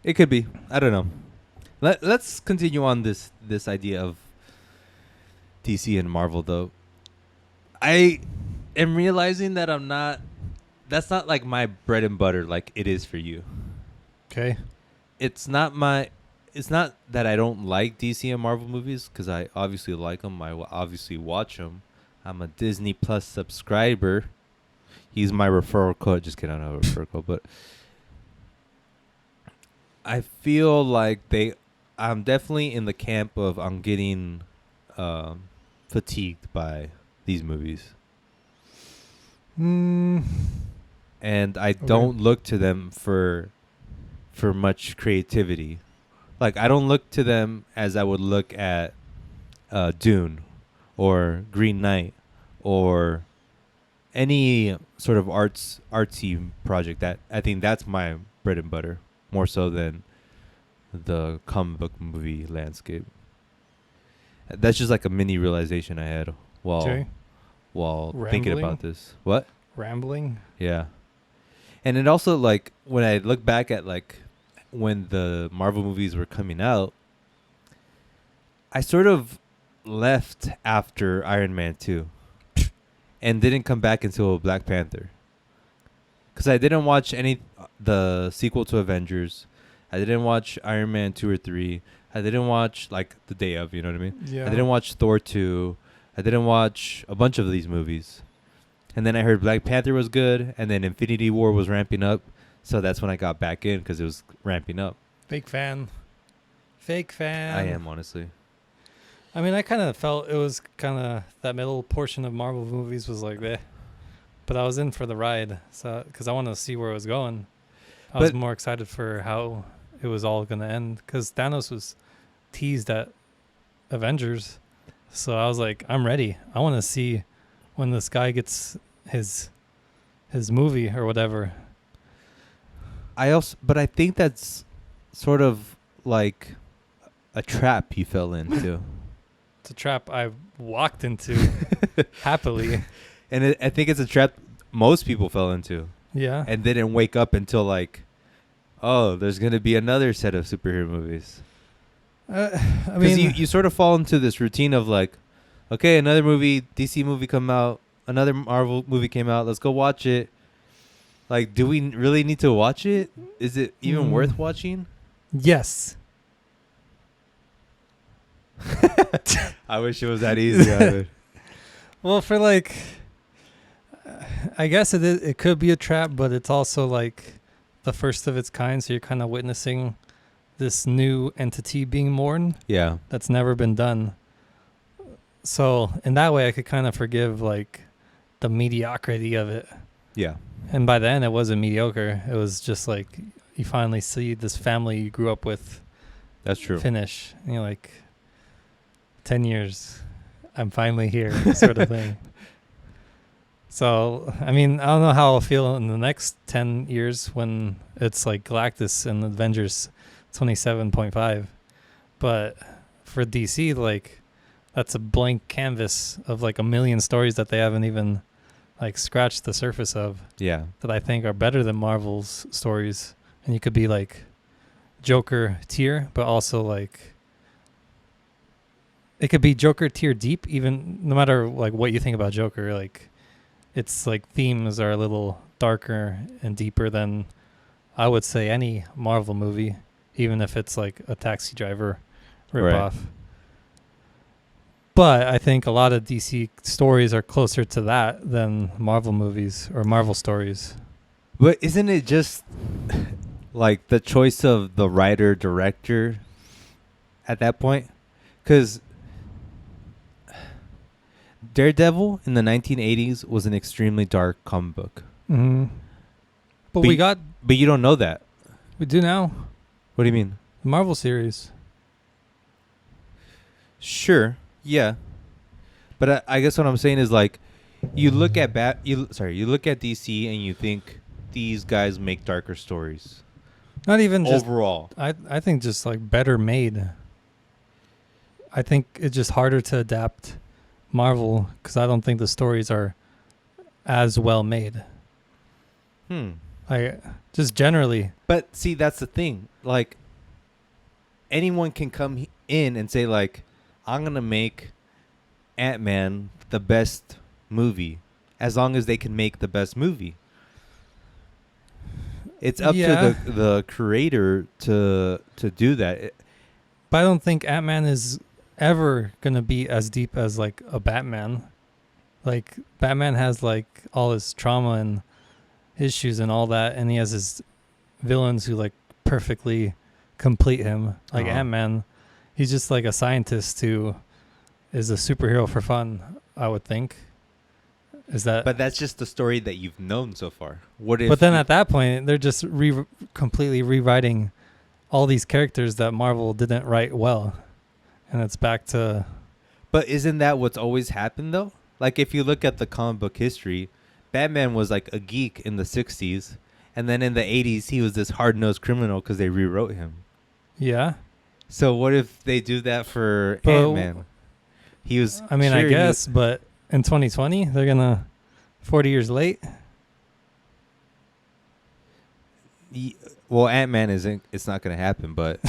it could be. I don't know. Let's continue on this idea of DC and Marvel, though. I am realizing that that's not like my bread and butter like it is for you. Okay. It's not that I don't like DC and Marvel movies, because I obviously like them. I will obviously watch them. I'm a Disney Plus subscriber. He's my referral code. Just kidding, I don't have a referral code, but I feel like I'm definitely in the camp of I'm getting fatigued by these movies. And I don't look to them for much creativity. Like, I don't look to them as I would look at Dune or Green Knight or any sort of artsy project. That I think that's my bread and butter, more so than the comic book movie landscape. That's just like a mini realization I had while thinking about this. What? Rambling? Yeah. And it also, like, when I look back at, like, when the Marvel movies were coming out, I sort of left after Iron Man 2 and didn't come back until Black Panther. Because I didn't watch the sequel to Avengers. I didn't watch Iron Man 2 or 3. I didn't watch, like, the day of, you know what I mean? Yeah. I didn't watch Thor 2. I didn't watch a bunch of these movies. And then I heard Black Panther was good, and then Infinity War was ramping up. So that's when I got back in because it was ramping up. Fake fan. Fake fan. I am, honestly. I mean, I kind of felt it was kind of that middle portion of Marvel movies was like, eh. But I was in for the ride, so because I wanted to see where it was going. I was more excited for how it was all going to end because Thanos was teased at Avengers. So I was like, I'm ready. I want to see when this guy gets his movie or whatever. But I think that's sort of like a trap you fell into. It's a trap I walked into happily. And I think it's a trap most people fell into. Yeah. And didn't wake up until like, oh, there's going to be another set of superhero movies. I Because mean, you sort of fall into this routine of like, okay, another movie, DC movie come out, another Marvel movie came out, let's go watch it. Like, do we really need to watch it? Is it even worth watching? yes. I wish it was that easy. Well, for like, I guess it could be a trap, but it's also like the first of its kind. So you're kind of witnessing this new entity being born. Yeah. That's never been done. So in that way, I could kind of forgive like the mediocrity of it. Yeah. And by then, it wasn't mediocre. It was just like you finally see this family you grew up with. That's true. Finish. And you're like, 10 years, I'm finally here, sort of thing. So, I mean, I don't know how I'll feel in the next 10 years when it's like Galactus and Avengers 27.5. But for DC, like, that's a blank canvas of like a million stories that they haven't even like scratched the surface of. Yeah. That I think are better than Marvel's stories. And you could be like Joker tier, but also like it could be Joker tier deep, even no matter like what you think about Joker. Like it's like themes are a little darker and deeper than I would say any Marvel movie, even if it's like a Taxi Driver ripoff. Right. But I think a lot of DC stories are closer to that than Marvel movies or Marvel stories. But isn't it just like the choice of the writer director at that point? Because Daredevil in the 1980s was an extremely dark comic book. Mm-hmm. But you don't know that. We do now. What do you mean? The Marvel series. Sure. Yeah. But I guess what I'm saying is like you look at you look at DC and you think these guys make darker stories. Not even just overall. I think just like better made. I think it's just harder to adapt Marvel because I don't think the stories are as well made. Like just generally. But see, that's the thing. Like anyone can come in and say like, I'm gonna make Ant-Man the best movie, as long as they can make the best movie. It's up to the creator to do that. But I don't think Ant-Man is ever gonna be as deep as like a Batman. Like Batman has like all his trauma and issues and all that, and he has his villains who like perfectly complete him. Like Ant-Man, he's just like a scientist who is a superhero for fun, I would think. But that's just the story that you've known so far. What if? But then at that point, they're just completely rewriting all these characters that Marvel didn't write well, and it's back to. But isn't that what's always happened though? Like if you look at the comic book history, Batman was like a geek in the 60s, and then in the 80s he was this hard-nosed criminal because they rewrote him. Yeah. So what if they do that for Ant-Man? He was. I mean, I guess, but in 2020 they're gonna 40 years late. Well, Ant-Man isn't. It's not gonna happen, but.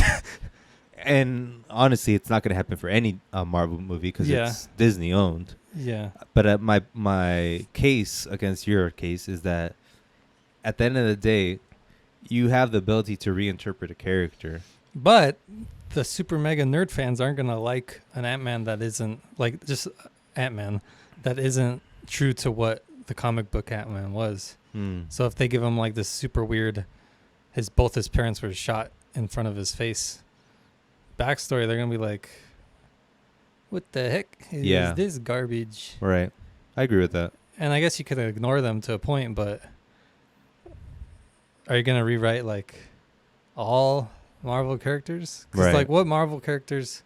And honestly, it's not gonna happen for any Marvel movie because it's Disney owned. Yeah. But my case against your case is that at the end of the day, you have the ability to reinterpret a character. But the super mega nerd fans aren't going to like an Ant-Man that isn't like just Ant-Man that isn't true to what the comic book Ant-Man was. Hmm. So if they give him like this super weird, both his parents were shot in front of his face backstory, they're gonna be like, what the heck is this garbage? Right. I agree with that. And I guess you could ignore them to a point, but are you gonna rewrite like all Marvel characters? Because Right. like, what Marvel characters?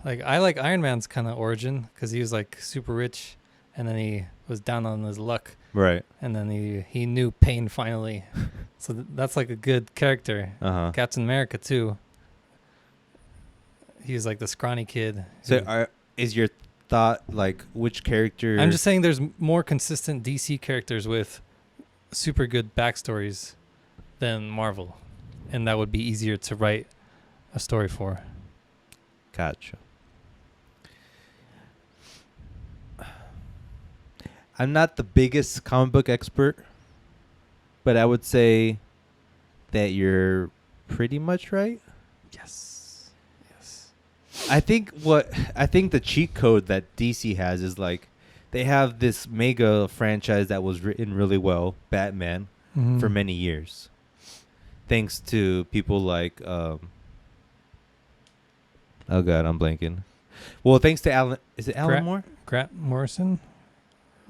Like, I like Iron Man's kind of origin because he was like super rich, and then he was down on his luck, Right. and then he knew pain finally. So that's like a good character. Uh-huh. Captain America too. He's like the scrawny kid. So is your thought like which character? I'm just saying there's more consistent DC characters with super good backstories than Marvel, and that would be easier to write a story for. Gotcha. I'm not the biggest comic book expert, but I would say that you're pretty much right. Yes. Yes. I think the cheat code that DC has is like they have this mega franchise that was written really well, Batman, for many years. Thanks to people like oh god, I'm blanking. Well, thanks to Alan, is it Alan Moore? Grant Morrison?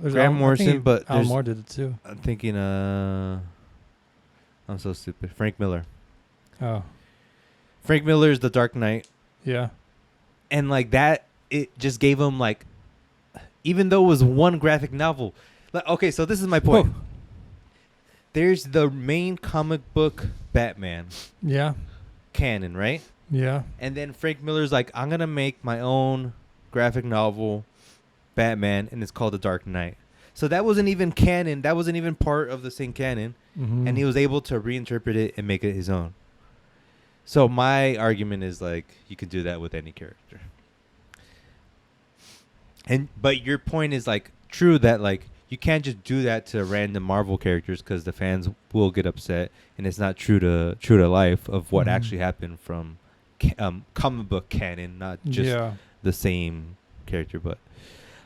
Grant Morrison, but Alan Moore did it too. I'm thinking I'm so stupid. Frank Miller. Oh. Frank Miller's The Dark Knight. Yeah. And like that, it just gave him like, even though it was one graphic novel. Like, okay, so this is my point. Whoa. There's the main comic book Batman Yeah. canon, right? Yeah. And then Frank Miller's like, I'm going to make my own graphic novel Batman, and it's called The Dark Knight. So that wasn't even canon. That wasn't even part of the same canon. Mm-hmm. And he was able to reinterpret it and make it his own. So my argument is like, you can do that with any character. But your point is like true that like you can't just do that to random Marvel characters because the fans will get upset, and it's not true to life of what actually happened from comic book canon, not just the same character. But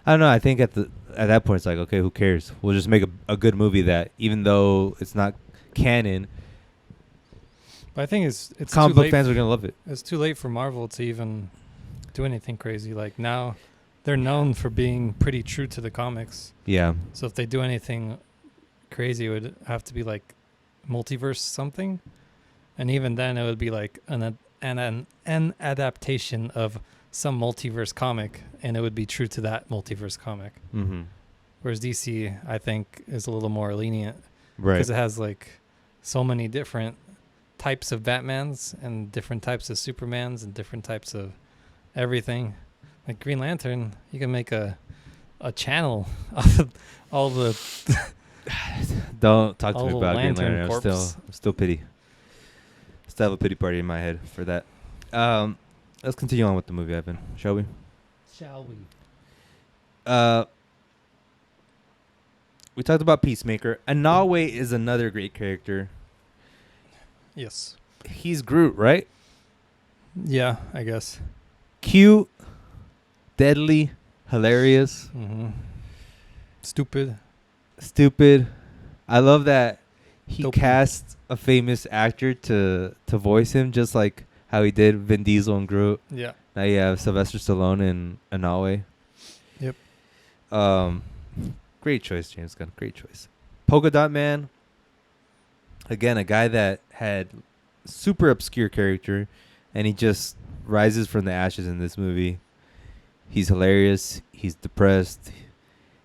I don't know. I think at that point it's like, okay, who cares? We'll just make a good movie that, even though it's not canon, But I think it's comic too book late. fans are gonna love it. It's too late for Marvel to even do anything crazy. Like now, they're known for being pretty true to the comics. Yeah. So if they do anything crazy, it would have to be like multiverse something, and even then, it would be like an adaptation of some multiverse comic, and it would be true to that multiverse comic. Mm-hmm. Whereas DC, I think, is a little more lenient, Right. because it has like so many different types of Batmans and different types of Supermans and different types of everything. Like Green Lantern, you can make a channel off of all the Don't talk to all me the about Green Lantern Lantern. corpse. I'm still pity. Still have a pity party in my head for that. Let's continue on with the movie, Evan. Shall we? Shall we? We talked about Peacemaker. Anawe is another great character. Yes. He's Groot, right? Yeah, I guess. Cute, deadly, hilarious, Stupid. stupid. I love that he Dopey. cast a famous actor to voice him, just like how he did Vin Diesel and Groot. Yeah. Now you have Sylvester Stallone and Anawe. Yep. Great choice, James Gunn. Great choice. Polka Dot Man. Again, a guy that had super obscure character, and he just rises from the ashes in this movie. He's hilarious. He's depressed.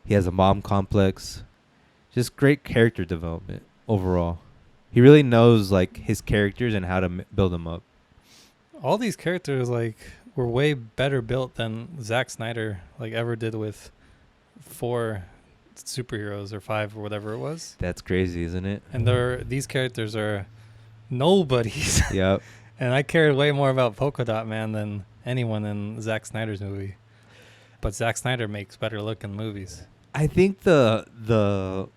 He has a mom complex. Just great character development overall. He really knows like his characters and how to build them up. All these characters like were way better built than Zack Snyder like ever did with 4 superheroes or 5 or whatever it was. That's crazy, isn't it? And these characters are nobodies. Yep. And I cared way more about Polka Dot Man than anyone in Zack Snyder's movie. But Zack Snyder makes better looking movies. I think the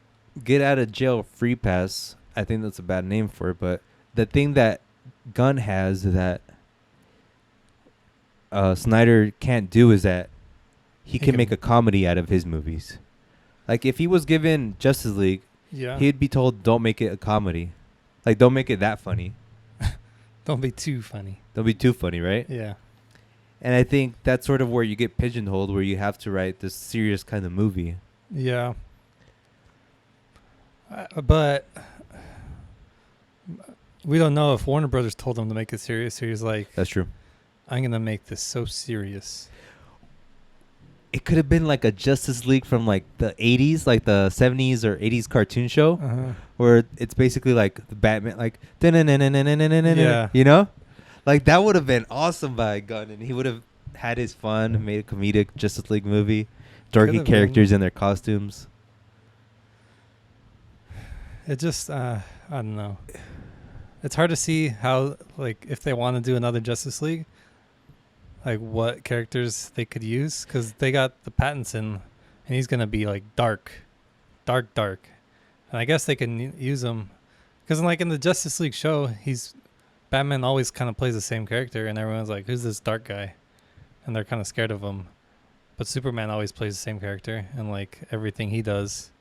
get out of jail free pass, I think that's a bad name for it, but the thing that Gunn has that Snyder can't do is that he can make a comedy out of his movies. Like if he was given Justice League, he'd be told, "Don't make it a comedy. Like don't make it that funny. Don't be too funny. Don't be too funny, right?" Yeah. And I think that's sort of where you get pigeonholed, where you have to write this serious kind of movie. Yeah. But we don't know if Warner Brothers told him to make it serious. So he's like, That's true. I'm going to make this so serious. It could have been like a Justice League from like the 80s, like the 70s or 80s cartoon show, where it's basically like the Batman, like, yeah. You know? Like that would have been awesome by Gunn, and he would have had his fun, made a comedic Justice League movie, dorky characters in their costumes. It just, I don't know. It's hard to see how, like, if they want to do another Justice League, like what characters they could use, because they got the Pattinson, and he's gonna be like dark, and I guess they can use him, because like in the Justice League show, Batman always kind of plays the same character, and everyone's like, who's this dark guy, and they're kind of scared of him. But Superman always plays the same character, and like everything he does.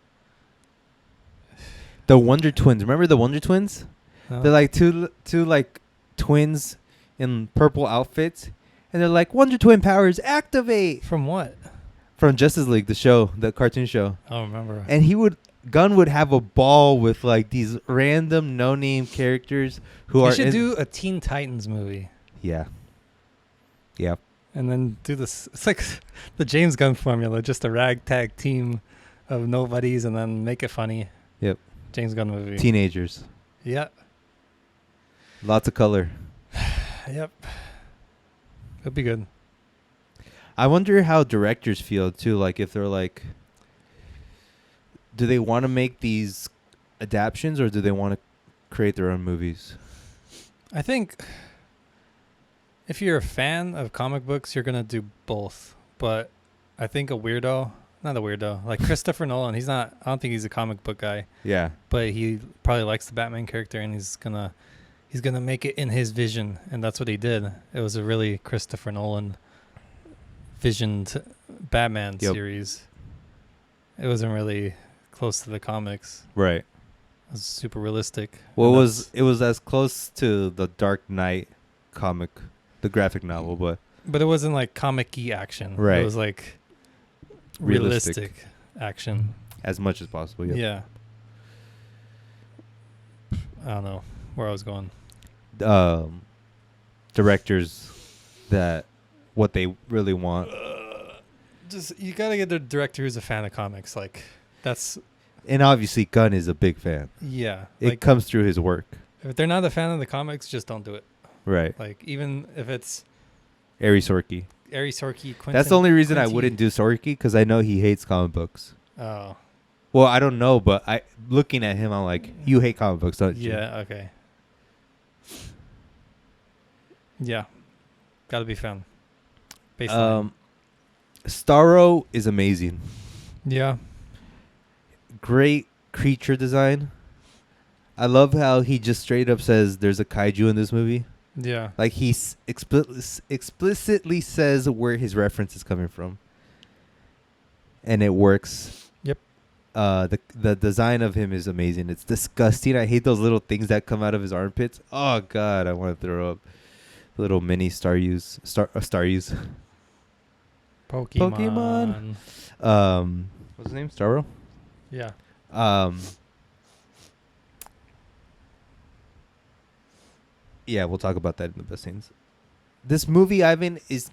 The Wonder Twins, remember the Wonder Twins? No. They're like two like twins in purple outfits. And they're like, Wonder Twin powers activate. From what? From Justice League, the show, the cartoon show. I don't remember. And Gunn would have a ball with like these random no-name characters who You are. should do a Teen Titans movie. Yeah. Yeah. And then do this. It's like the James Gunn formula, just a ragtag team of nobodies, and then make it funny. Yep. James Gunn movie. Teenagers. Yeah. Lots of color. Yep. That'd be good. I wonder how directors feel too. Like if they're like, do they want to make these adaptions or do they want to create their own movies? I think if you're a fan of comic books, you're gonna do both. But I think not a weirdo, like Christopher Nolan. I don't think he's a comic book guy. Yeah. But he probably likes the Batman character, and he's gonna make it in his vision, and that's what he did. It was a really Christopher Nolan visioned Batman series. It wasn't really close to the comics. Right. It was super realistic. Well, it was as close to the Dark Knight comic, the graphic novel, but it wasn't like comic-y action. Right. It was like realistic action. As much as possible. Yep. Yeah. I don't know where I was going. Directors that what they really want. Just you gotta get the director who's a fan of comics. Like that's. And obviously, Gunn is a big fan. Yeah. It comes through his work. If they're not a fan of the comics, just don't do it. Right. Like even if it's Ari Sorky. That's the only reason I wouldn't do Sorky, because I know he hates comic books. Oh. Well, I don't know, but looking at him, I'm like, you hate comic books, don't you? Yeah. Okay. Yeah. Got to be fan. Baseline. Starro is amazing. Yeah. Great creature design. I love how he just straight up says there's a kaiju in this movie. Yeah. Like he explicitly says where his reference is coming from. And it works. Yep. The design of him is amazing. It's disgusting. I hate those little things that come out of his armpits. Oh God, I want to throw up. Little mini Staryus. Pokemon. What's his name? Starro? Yeah. Yeah, we'll talk about that in the best scenes. This movie, Ivan, is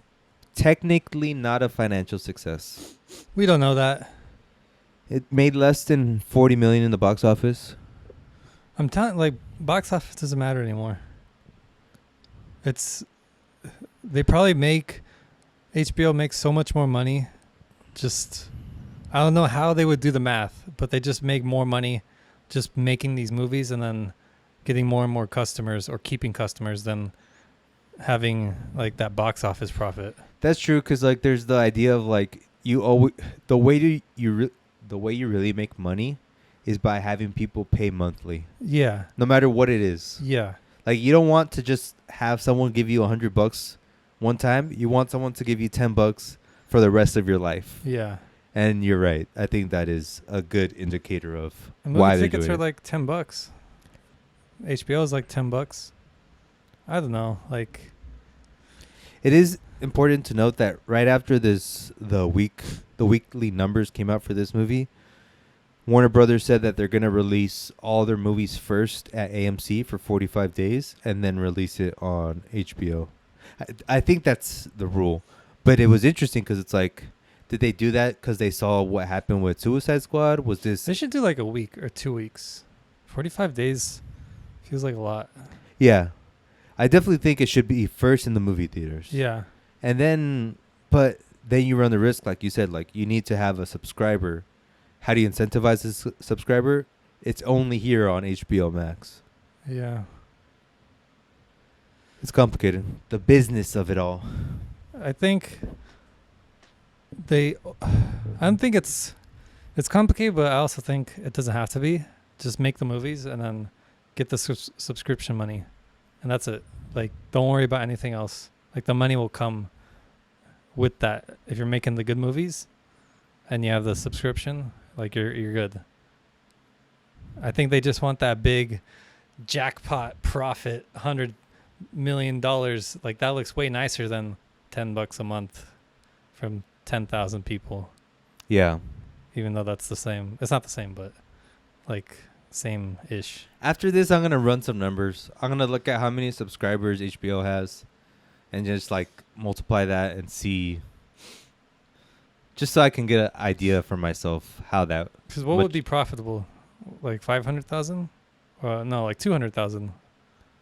technically not a financial success. We don't know that. It made less than 40 million in the box office. I'm telling, like, box office doesn't matter anymore. They probably HBO makes so much more money. Just, I don't know how they would do the math, but they just make more money just making these movies and then getting more and more customers or keeping customers than having like that box office profit. That's true, because like there's the idea of like the way you really make money is by having people pay monthly. Yeah. No matter what it is. Yeah. Like you don't want to just have someone give you $100 one time. You want someone to give you $10 for the rest of your life. Yeah. And you're right. I think that is a good indicator of And why movie they're tickets doing are it. like $10. HBO is like $10. I don't know. Like, It is important to note that right after the weekly numbers came out for this movie, Warner Brothers said that they're going to release all their movies first at AMC for 45 days and then release it on HBO. I think that's the rule. But it was interesting because it's like, did they do that because they saw what happened with Suicide Squad? Was this... they should do like a week or 2 weeks. 45 days feels like a lot. Yeah. I definitely think it should be first in the movie theaters. Yeah. And then... But then you run the risk, like you said, like you need to have a subscriber. How do you incentivize this subscriber? It's only here on HBO Max. Yeah. It's complicated. The business of it all. I think I don't think it's complicated, but I also think it doesn't have to be. Just make the movies and then get the subscription money, and that's it. Like, don't worry about anything else. Like, the money will come with that. If you're making the good movies and you have the subscription, like, you're good. I think they just want that big jackpot profit, $100 million. Like, that looks way nicer than $10 a month from 10,000 people. Yeah. Even though that's the same. It's not the same, but like same-ish. After this, I'm going to run some numbers. I'm going to look at how many subscribers HBO has and just like multiply that and see, just so I can get an idea for myself how that... Because what would be profitable? Like 500,000? No, like 200,000. Right?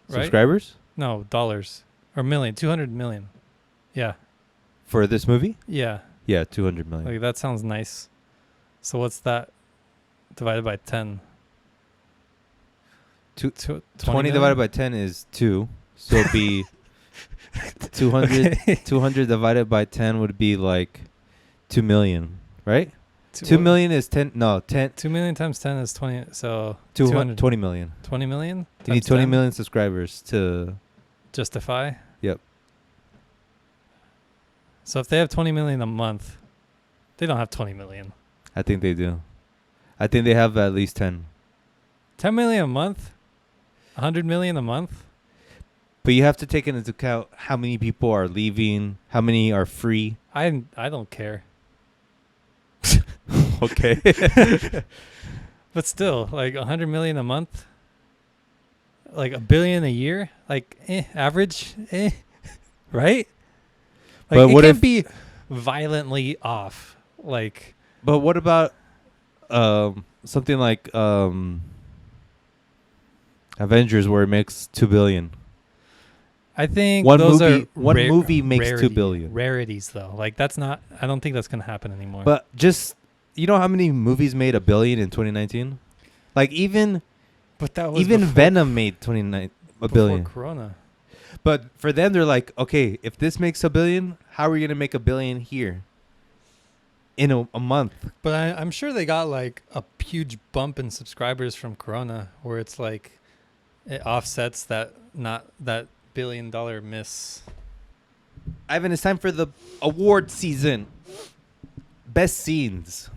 Subscribers? No, dollars. Or million. 200 million. Yeah. For this movie? Yeah. Yeah, 200 million. Like, that sounds nice. So what's that divided by 10? 20 million? divided by 10 is 2. So it'd be 200. Okay. 200 divided by 10 would be like 2 million, right? 2 what? million is 10. No, 10. 2 million times 10 is 20. So 200, 20 million. 20 million? You need times 20 10? million subscribers to... Justify? Yep. So if they have 20 million a month, they don't have 20 million. I think they do. I think they have at least 10. 10 million a month? 100 million a month? But you have to take into account how many people are leaving, how many are free. I don't care. Okay. But still, like 100 million a month? Like $1 billion a year? Like, average? Right? Like, But it what can't if- be violently off. Like, But what about something like Avengers, where it makes 2 billion? I think One those movie- are one movie makes 2 billion. Rarities, though. Like, that's not... I don't think that's going to happen anymore. But just, you know how many movies made $1 billion in 2019? Like But that was even before, Venom made $1 billion. Corona. But for them, they're like, okay, if this makes $1 billion, how are we gonna make $1 billion here in a month? But I'm sure they got like a huge bump in subscribers from Corona, where it's like it offsets that $1 billion miss. Ivan, it's time for the award season. Best scenes.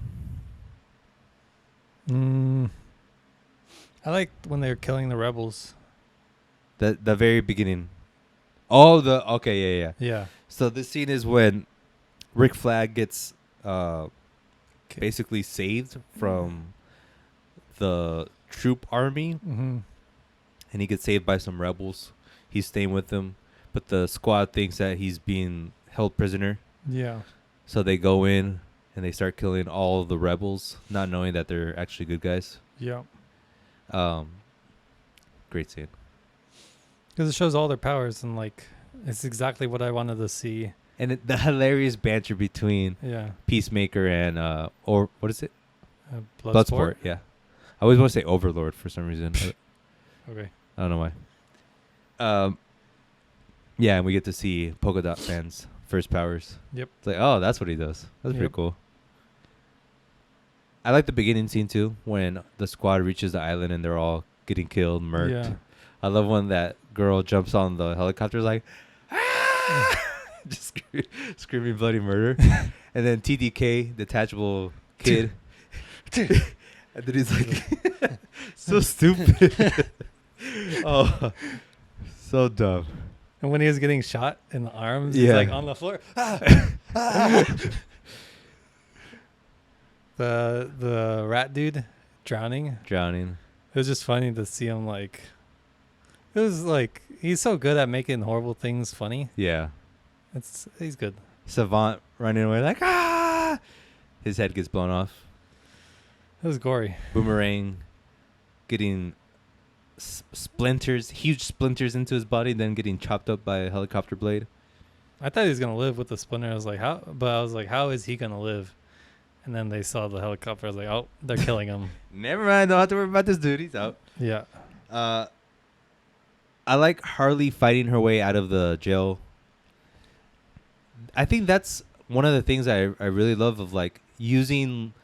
I like when they were killing the rebels. The very beginning. Oh, okay, yeah. Yeah. So this scene is when Rick Flag gets basically saved from the troop army, Mm-hmm. and he gets saved by some rebels. He's staying with them, but the squad thinks that he's being held prisoner. Yeah. So they go in and they start killing all of the rebels, not knowing that they're actually good guys. Yeah. Great scene. Because it shows all their powers, and like it's exactly what I wanted to see. And the hilarious banter between Yeah. Peacemaker and or what is it? Bloodsport. Yeah. I always want to say Overlord for some reason. Okay. I don't know why. Yeah, and we get to see Polka Dot Fan's first powers. Yep. It's like, oh, that's what he does. That's pretty Yep. cool. I like the beginning scene too, when the squad reaches the island and they're all getting killed, murked. Yeah. I love when that girl jumps on the helicopter, like, ah! just screaming bloody murder. And then TDK, detachable kid. And then he's like, so stupid. Oh, so dumb. And when he was getting shot in the arms, Yeah. he's like on the floor. The rat dude drowning. Drowning. It was just funny to see him like. It was like he's so good at making horrible things funny. Yeah. He's good. Savant running away like, ah! His head gets blown off. It was gory. Boomerang getting splinters, huge splinters into his body, then getting chopped up by a helicopter blade. I thought he was gonna live with the splinter. I was like, how? But I was like, how is he gonna live? And then they saw the helicopter. I was like, oh, they're killing him. Never mind. Don't have to worry about this dude. He's out. Yeah. I like Harley fighting her way out of the jail. I think that's one of the things I really love of like using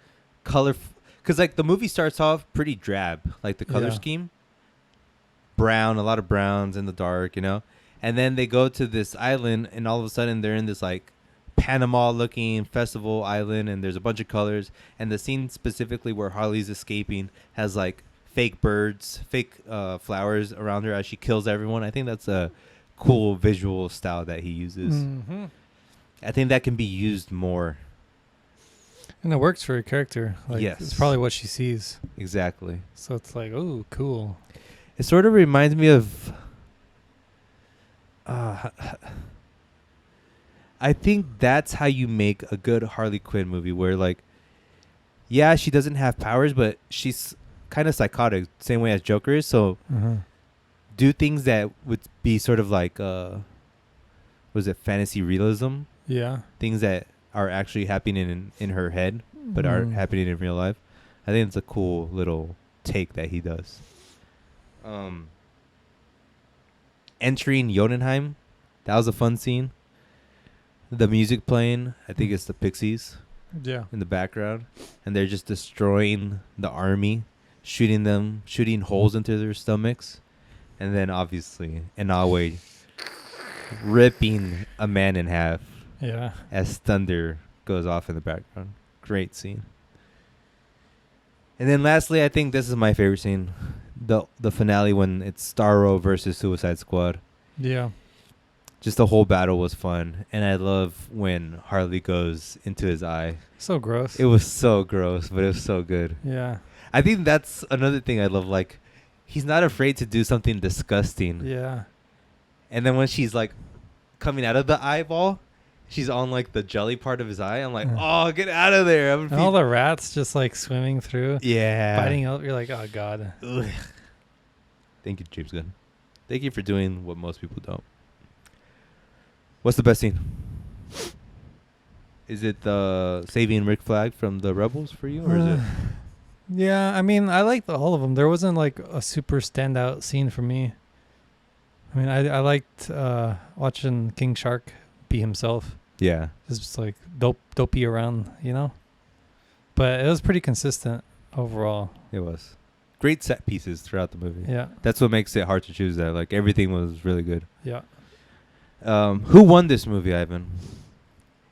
color. Because like the movie starts off pretty drab, like the color Yeah. scheme. Brown, a lot of browns in the dark, you know. And then they go to this island, and all of a sudden they're in this like Panama-looking festival island, and there's a bunch of colors. And the scene specifically where Harley's escaping has like fake birds, fake flowers around her as she kills everyone. I think that's a cool visual style that he uses. Mm-hmm. I think that can be used more. And it works for her character. Like, Yes. It's probably what she sees. Exactly. So it's like, oh, cool. It sort of reminds me of. I think that's how you make a good Harley Quinn movie, where like, yeah, she doesn't have powers, but she's kind of psychotic, same way as Joker is. So do things that would be sort of like, was it fantasy realism? Yeah. Things that are actually happening in her head, but aren't happening in real life. I think it's a cool little take that he does. Entering Jotunheim, that was a fun scene. The music playing, I think it's the Pixies Yeah. in the background, and they're just destroying the army, shooting holes into their stomachs, and then obviously Inawe ripping a man in half Yeah. as thunder goes off in the background. Great scene. And then lastly, I think this is my favorite scene, the finale when it's Starro versus Suicide Squad. Yeah. Just the whole battle was fun, and I love when Harley goes into his eye. So gross. It was so gross, but it was so good. Yeah. I think that's another thing I love. Like, he's not afraid to do something disgusting. Yeah. And then when she's like coming out of the eyeball, she's on like the jelly part of his eye. I'm like, oh, get out of there! And all the rats just like swimming through, yeah, biting out. You're like, oh god. Ugh. Thank you, James Gunn. Thank you for doing what most people don't. What's the best scene? Is it the saving Rick Flag from the Rebels for you, or is it? Yeah, I mean, I liked all of them. There wasn't like a super standout scene for me. I mean, I liked watching King Shark be himself. Yeah, Just like dopey around, you know. But it was pretty consistent overall. it was. Great set pieces throughout the movie. Yeah, That's what makes it hard to choose that. Like, everything was really good. yeah. Who won this movie, Ivan?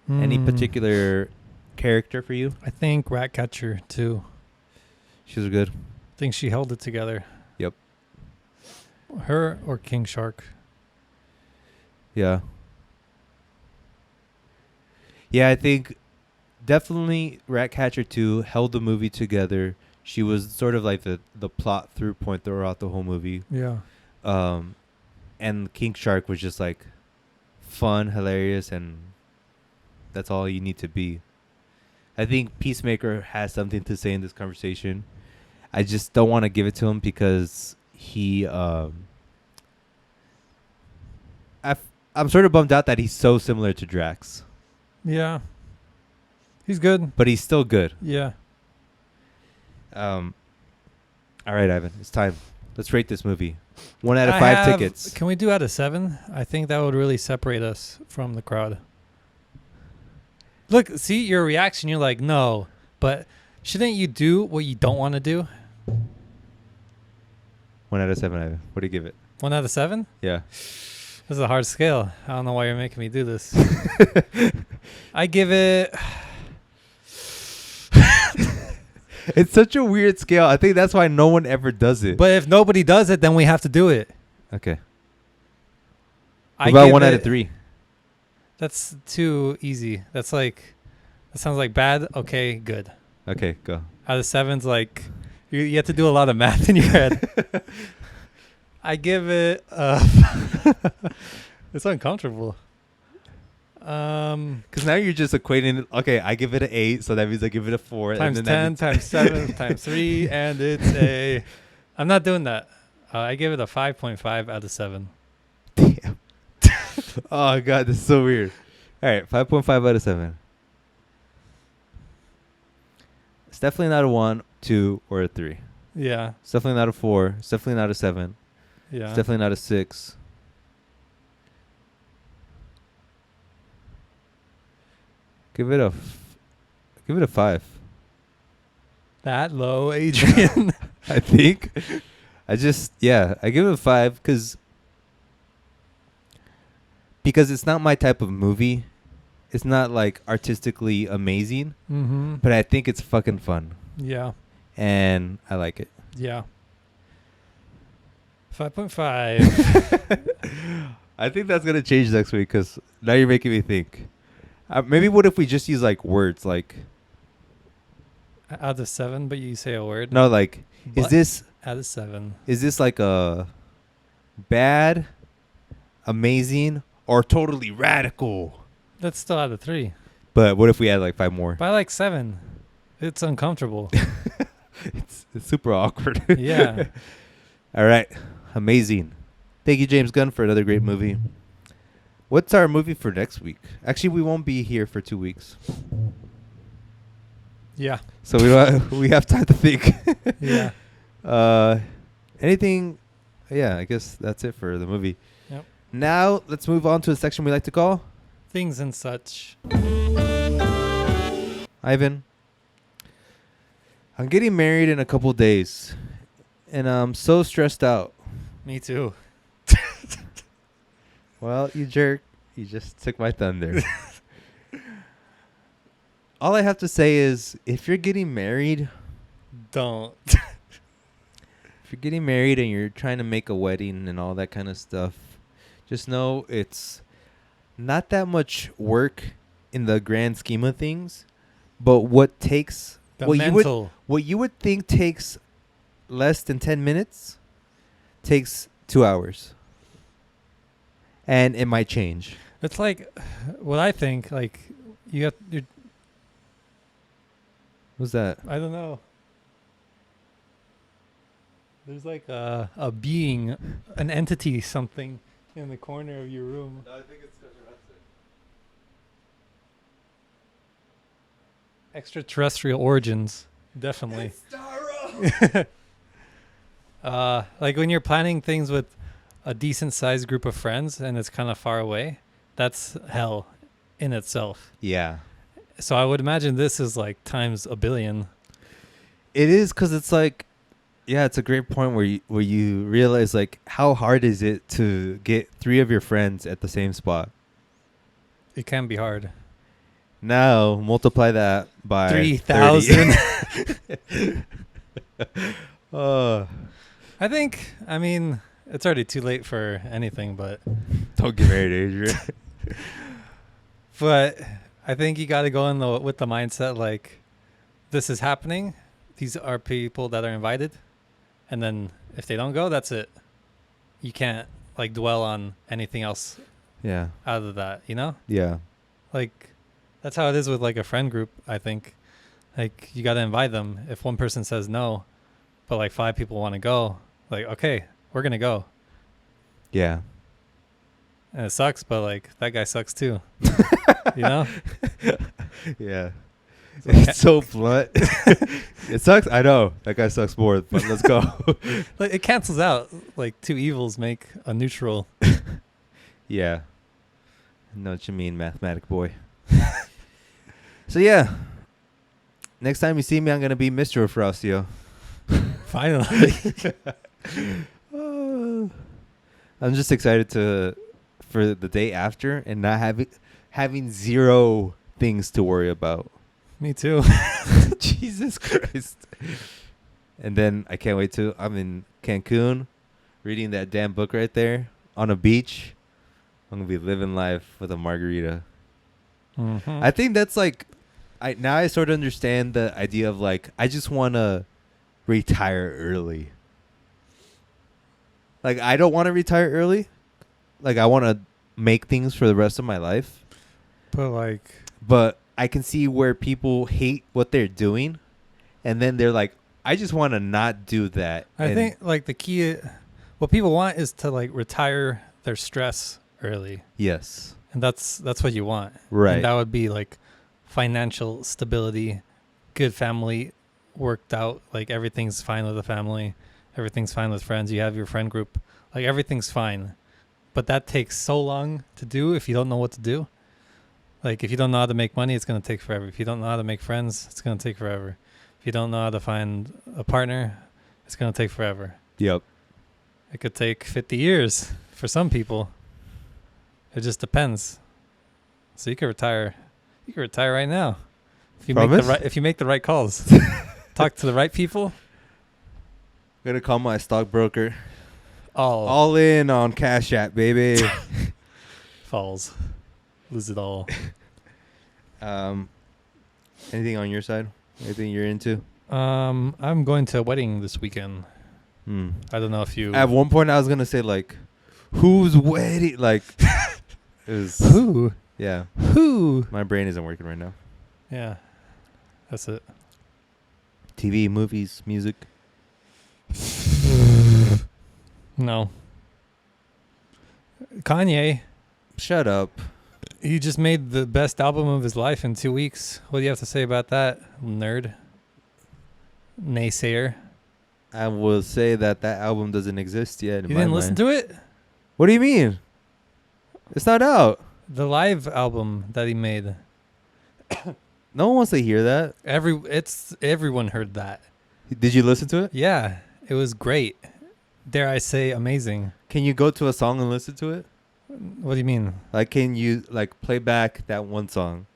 Any Hmm. particular character for you? I think Ratcatcher too. She was good. I think she held it together. Yep. Her or King Shark. Yeah. Yeah, I think definitely Ratcatcher 2 held the movie together. She was sort of like the plot through point throughout the whole movie. Yeah. And King Shark was just like fun, hilarious, and that's all you need to be. I think Peacemaker has something to say in this conversation. I just don't want to give it to him because he I'm sort of bummed out that he's so similar to Drax, Yeah. He's good. but he's still good. Yeah. All right, Ivan, it's time. Let's rate this movie. 1 out of 5 tickets. Can we do out of 7? I think that would really separate us from the crowd. Look, see your reaction. You're like, no, but shouldn't you do what you don't want to do? 1 out of 7, Ivan. What do you give it? 1 out of 7? Yeah. This is a hard scale. I don't know why you're making me do this. I give it. It's such a weird scale. I think that's why no one ever does it. But if nobody does it, then we have to do it. Okay. I What about give 1 out it- of 3? That's too easy. That sounds like bad. Okay, good. Okay, go. Out of 7's like you have to do a lot of math in your head. I give it. It's uncomfortable. Because now you're just equating it. Okay, I give it an 8, so that means I give it a 4. Times and then 10 times 7 times 3, and it's a. I'm not doing that. I give it a 5.5 out of 7. Damn. Oh god, this is so weird. All right, 5.5 out of 7. It's definitely not a 1, 2, or a 3. Yeah, It's definitely not a 4. It's definitely not a 7. yeah. It's definitely not a 6. Give it a 5. That low, Adrian. I think. I give it a 5 because it's not my type of movie. It's not like artistically amazing, Mm-hmm. but I think it's fucking fun Yeah, and I like it. yeah. 5.5. I think that's gonna change next week because now you're making me think. Maybe what if we just use like words like Out of 7, but you say a word. no like But is this out of 7? like a bad, amazing, or totally radical? That's still out of 3. But what if we add like 5 more? But I like 7. It's uncomfortable. It's super awkward. Yeah. All right. Amazing. Thank you, James Gunn, for another great movie. What's our movie for next week? Actually, we won't be here for 2 weeks. Yeah. So we have time to think. Yeah. Anything? Yeah, I guess that's it for the movie. Yep. Now, let's move on to a section we like to call Things and such. Ivan. I'm getting married in a couple days, and I'm so stressed out. Me too. Well, you jerk. You just took my thunder. All I have to say is, if you're getting married, Don't. if you're getting married and you're trying to make a wedding and all that kind of stuff, just know it's not that much work in the grand scheme of things, but what takes The what mental. you would think takes less than 10 minutes takes 2 hours. And it might change. It's like what I think. Like you What's that? I don't know. There's like a being, an entity, something in the corner of your room. No, I think it's because Extraterrestrial origins, definitely. Like when you're planning things with a decent sized group of friends and it's kind of far away, that's hell in itself. Yeah. So I would imagine this is like times a billion. It is because it's like, yeah, it's a great point where you realize like how hard is it to get 3 of your friends at the same spot. It can be hard. Now multiply that by 3,000. 30. I mean, it's already too late for anything, but Don't get married, Adrian. But I think you got to go in with the mindset like, this is happening. These are people that are invited, and then if they don't go, that's it. You can't like dwell on anything else Yeah. out of that. You know, Yeah. like that's how it is with like a friend group. I think like you got to invite them. If one person says no, but like 5 people want to go, like okay, we're gonna go. Yeah. And it sucks, but like that guy sucks too. You know? Yeah. So It's so blunt. It sucks. I know. That guy sucks more, but let's go. like it cancels out. Like 2 evils make a neutral. Yeah. I know what you mean, mathematic boy. So yeah. Next time you see me, I'm gonna be Mr. Frostio. Finally. I'm just excited to for the day after and not having zero things to worry about. Me too. Jesus Christ. And then I can't wait to. I'm in Cancun, reading that damn book right there on a beach. I'm gonna be living life with a margarita. Mm-hmm. I think that's like, I sort of understand the idea of like I just want to retire early. Like I don't want to retire early. Like I want to make things for the rest of my life. But I can see where people hate what they're doing, and then they're like, I just want to not do that. I think like the key, what people want is to like retire their stress early. Yes. And that's what you want. Right. And that would be like financial stability, good family worked out, like everything's fine with the family, everything's fine with friends, you have your friend group, like everything's fine. But that takes so long to do if you don't know what to do. Like if you don't know how to make money, it's going to take forever. If you don't know how to make friends, it's going to take forever. If you don't know how to find a partner, it's going to take forever. Yep. It could take 50 years for some people. It just depends. So you could retire. You could retire right now. If you make the right calls. Talk to the right people. I'm gonna call my stockbroker. All in on Cash App, baby. falls. Lose it all. Anything on your side? Anything you're into? I'm going to a wedding this weekend. I don't know if you. At one point, I was gonna say like, whose wedding? Like, it was Who? Yeah. Who? My brain isn't working right now. Yeah, that's it. TV, movies, music. No. Kanye. Shut up. He just made the best album of his life in 2 weeks. What do you have to say about that, nerd? Naysayer. I will say that album doesn't exist yet. You didn't listen to it? What do you mean? It's not out. The live album that he made. No one wants to hear that. Everyone heard that. Did you listen to it? Yeah, it was great. Dare I say amazing. Can you go to a song and listen to it? What do you mean? Like, can you like play back that one song?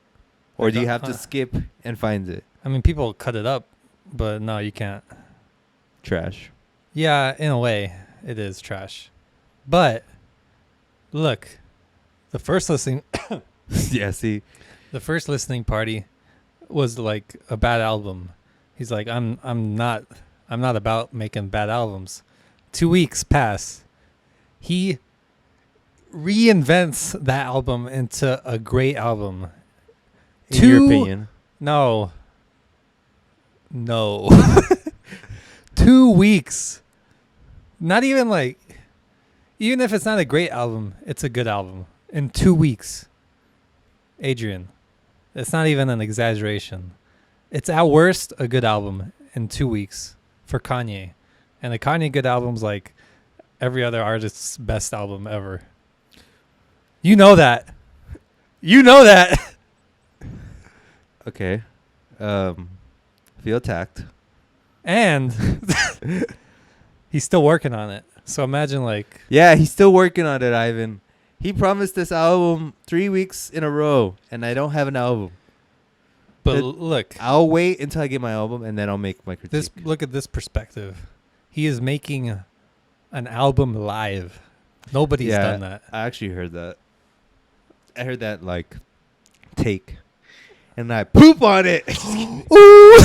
Or do you have to skip and find it? I mean, people cut it up, but no, you can't. Trash. Yeah, in a way, it is trash. But look, the first listening Yeah, see. The first listening party was like a bad album. He's like, I'm not about making bad albums. 2 weeks pass. He reinvents that album into a great album. In your opinion? No. 2 weeks. Not even like, even if it's not a great album, it's a good album. In 2 weeks. Adrian, it's not even an exaggeration. It's at worst a good album in 2 weeks for Kanye. And the Kanye good album's like every other artist's best album ever. You know that. You know that. Okay. Feel attacked. And he's still working on it. So imagine like... Yeah, he's still working on it, Ivan. He promised this album 3 weeks in a row, and I don't have an album. But look... I'll wait until I get my album, and then I'll make my critique. Look at this perspective. He is making an album live. Nobody's done that. I actually heard that. I heard that, like, take. And I poop on it. Ooh!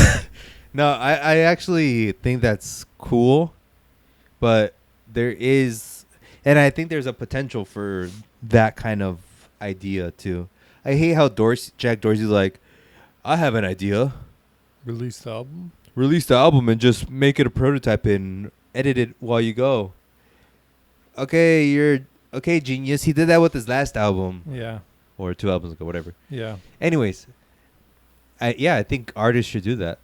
No, I actually think that's cool. But there is... And I think there's a potential for that kind of idea, too. I hate how Jack Dorsey's like, I have an idea. Release the album? Release the album and just make it a prototype and edit it while you go. Okay, genius. He did that with his last album. Yeah. Or 2 albums ago, whatever. Yeah. Anyways, I think artists should do that.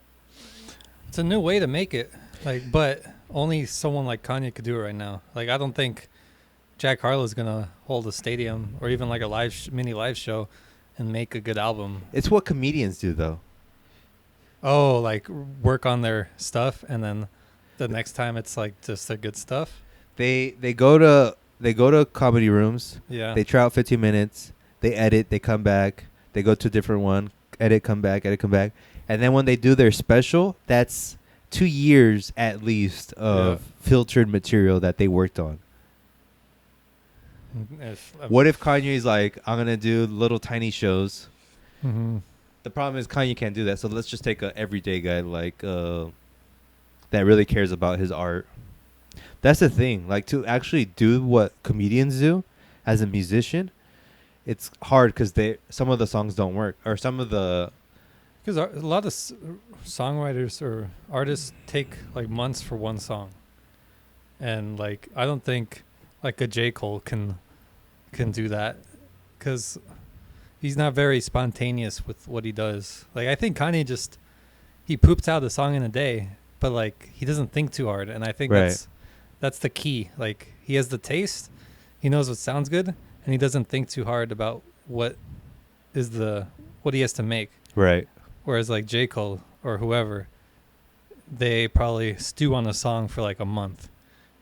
It's a new way to make it. Like, but only someone like Kanye could do it right now. Like, I don't think Jack Harlow's gonna hold a stadium or even like a mini live show and make a good album. It's what comedians do, though. Oh, like work on their stuff and then the next time it's like just the good stuff. They go to they go to comedy rooms. Yeah. They try out 15 minutes. They edit. They come back. They go to a different one. Edit, come back. Edit, come back. And then when they do their special, that's 2 years at least of filtered material that they worked on. What if Kanye's like, I'm going to do little tiny shows. Mm-hmm. The problem is Kanye can't do that. So let's just take a everyday guy like that really cares about his art. That's the thing. Like, to actually do what comedians do as a musician, it's hard because some of the songs don't work, or some of the... Because a lot of songwriters or artists take like months for one song. And like, I don't think like a J. Cole can do that, because he's not very spontaneous with what he does. Like, I think Kanye he poops out a song in a day, but like, he doesn't think too hard. And I think that's the key. Like, he has the taste, he knows what sounds good, and he doesn't think too hard about what he has to make. Right. Whereas like J. Cole or whoever, they probably stew on a song for like a month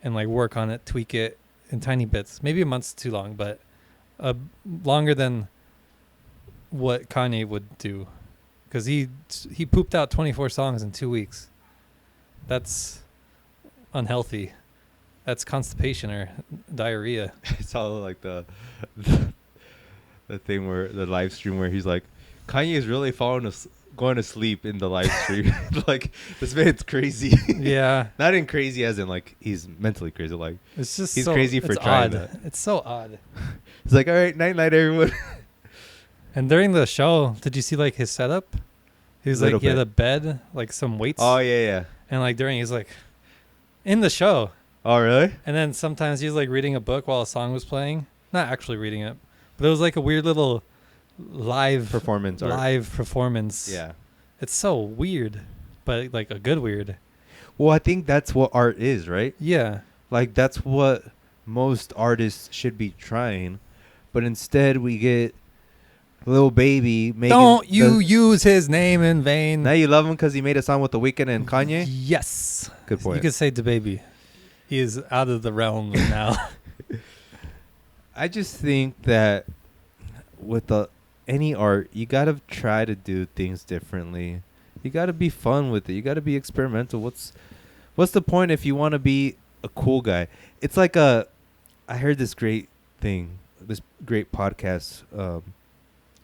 and like work on it, tweak it in tiny bits. Maybe a month's too long, but longer than what Kanye would do, because he pooped out 24 songs in 2 weeks. That's unhealthy. That's constipation or diarrhea. It's all like the thing where the live stream where he's like, Kanye is really going to sleep in the live stream. Like, this man's crazy. Yeah. Not in crazy as in like he's mentally crazy. Like, it's just he's crazy for trying that. It's so odd. He's like, all right, night night everyone. And during the show, did you see like his setup? He was like, he had a bed, like some weights. Oh yeah. And like he's like in the show. Oh really? And then sometimes he was like reading a book while a song was playing. Not actually reading it, but it was like a weird little live performance. Yeah. It's so weird, but like a good weird. Well, I think that's what art is, right? Yeah. Like, that's what most artists should be trying, but instead we get Lil Baby making... Don't you use his name in vain. Now you love him because he made a song with The Weeknd and Kanye? Yes. Good point. You could say DaBaby. He is out of the realm now. I just think that with any art, you got to try to do things differently. You got to be fun with it. You got to be experimental. What's the point if you want to be a cool guy? It's like I heard this great thing, this great podcast.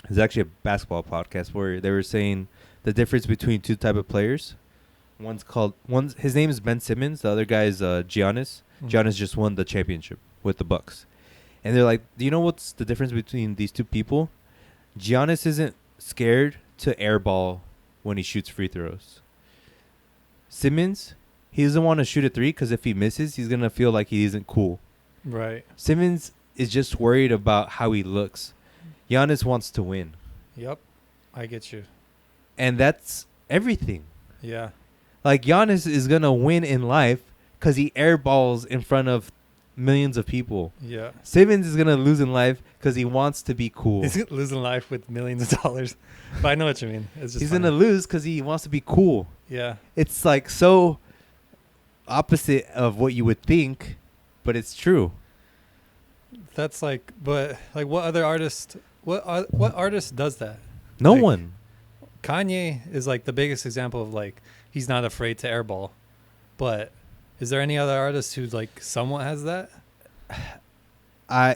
It's actually a basketball podcast where they were saying the difference between two type of players. His name is Ben Simmons. The other guy is Giannis. Mm-hmm. Giannis just won the championship with the Bucks. And they're like, do you know what's the difference between these two people? Giannis isn't scared to airball when he shoots free throws. Simmons, he doesn't want to shoot a three because if he misses, he's going to feel like he isn't cool. Right. Simmons is just worried about how he looks. Giannis wants to win. Yep. I get you. And that's everything. Yeah. Like, Giannis is going to win in life because he airballs in front of millions of people. Yeah. Simmons is going to lose in life because he wants to be cool. He's losing life with millions of dollars. But I know what you mean. It's just he's going to lose because he wants to be cool. Yeah. It's like so opposite of what you would think, but it's true. That's like, but like what other artist, what artist does that? No like, one. Kanye is like the biggest example of like, he's not afraid to airball. But is there any other artist who like somewhat has that?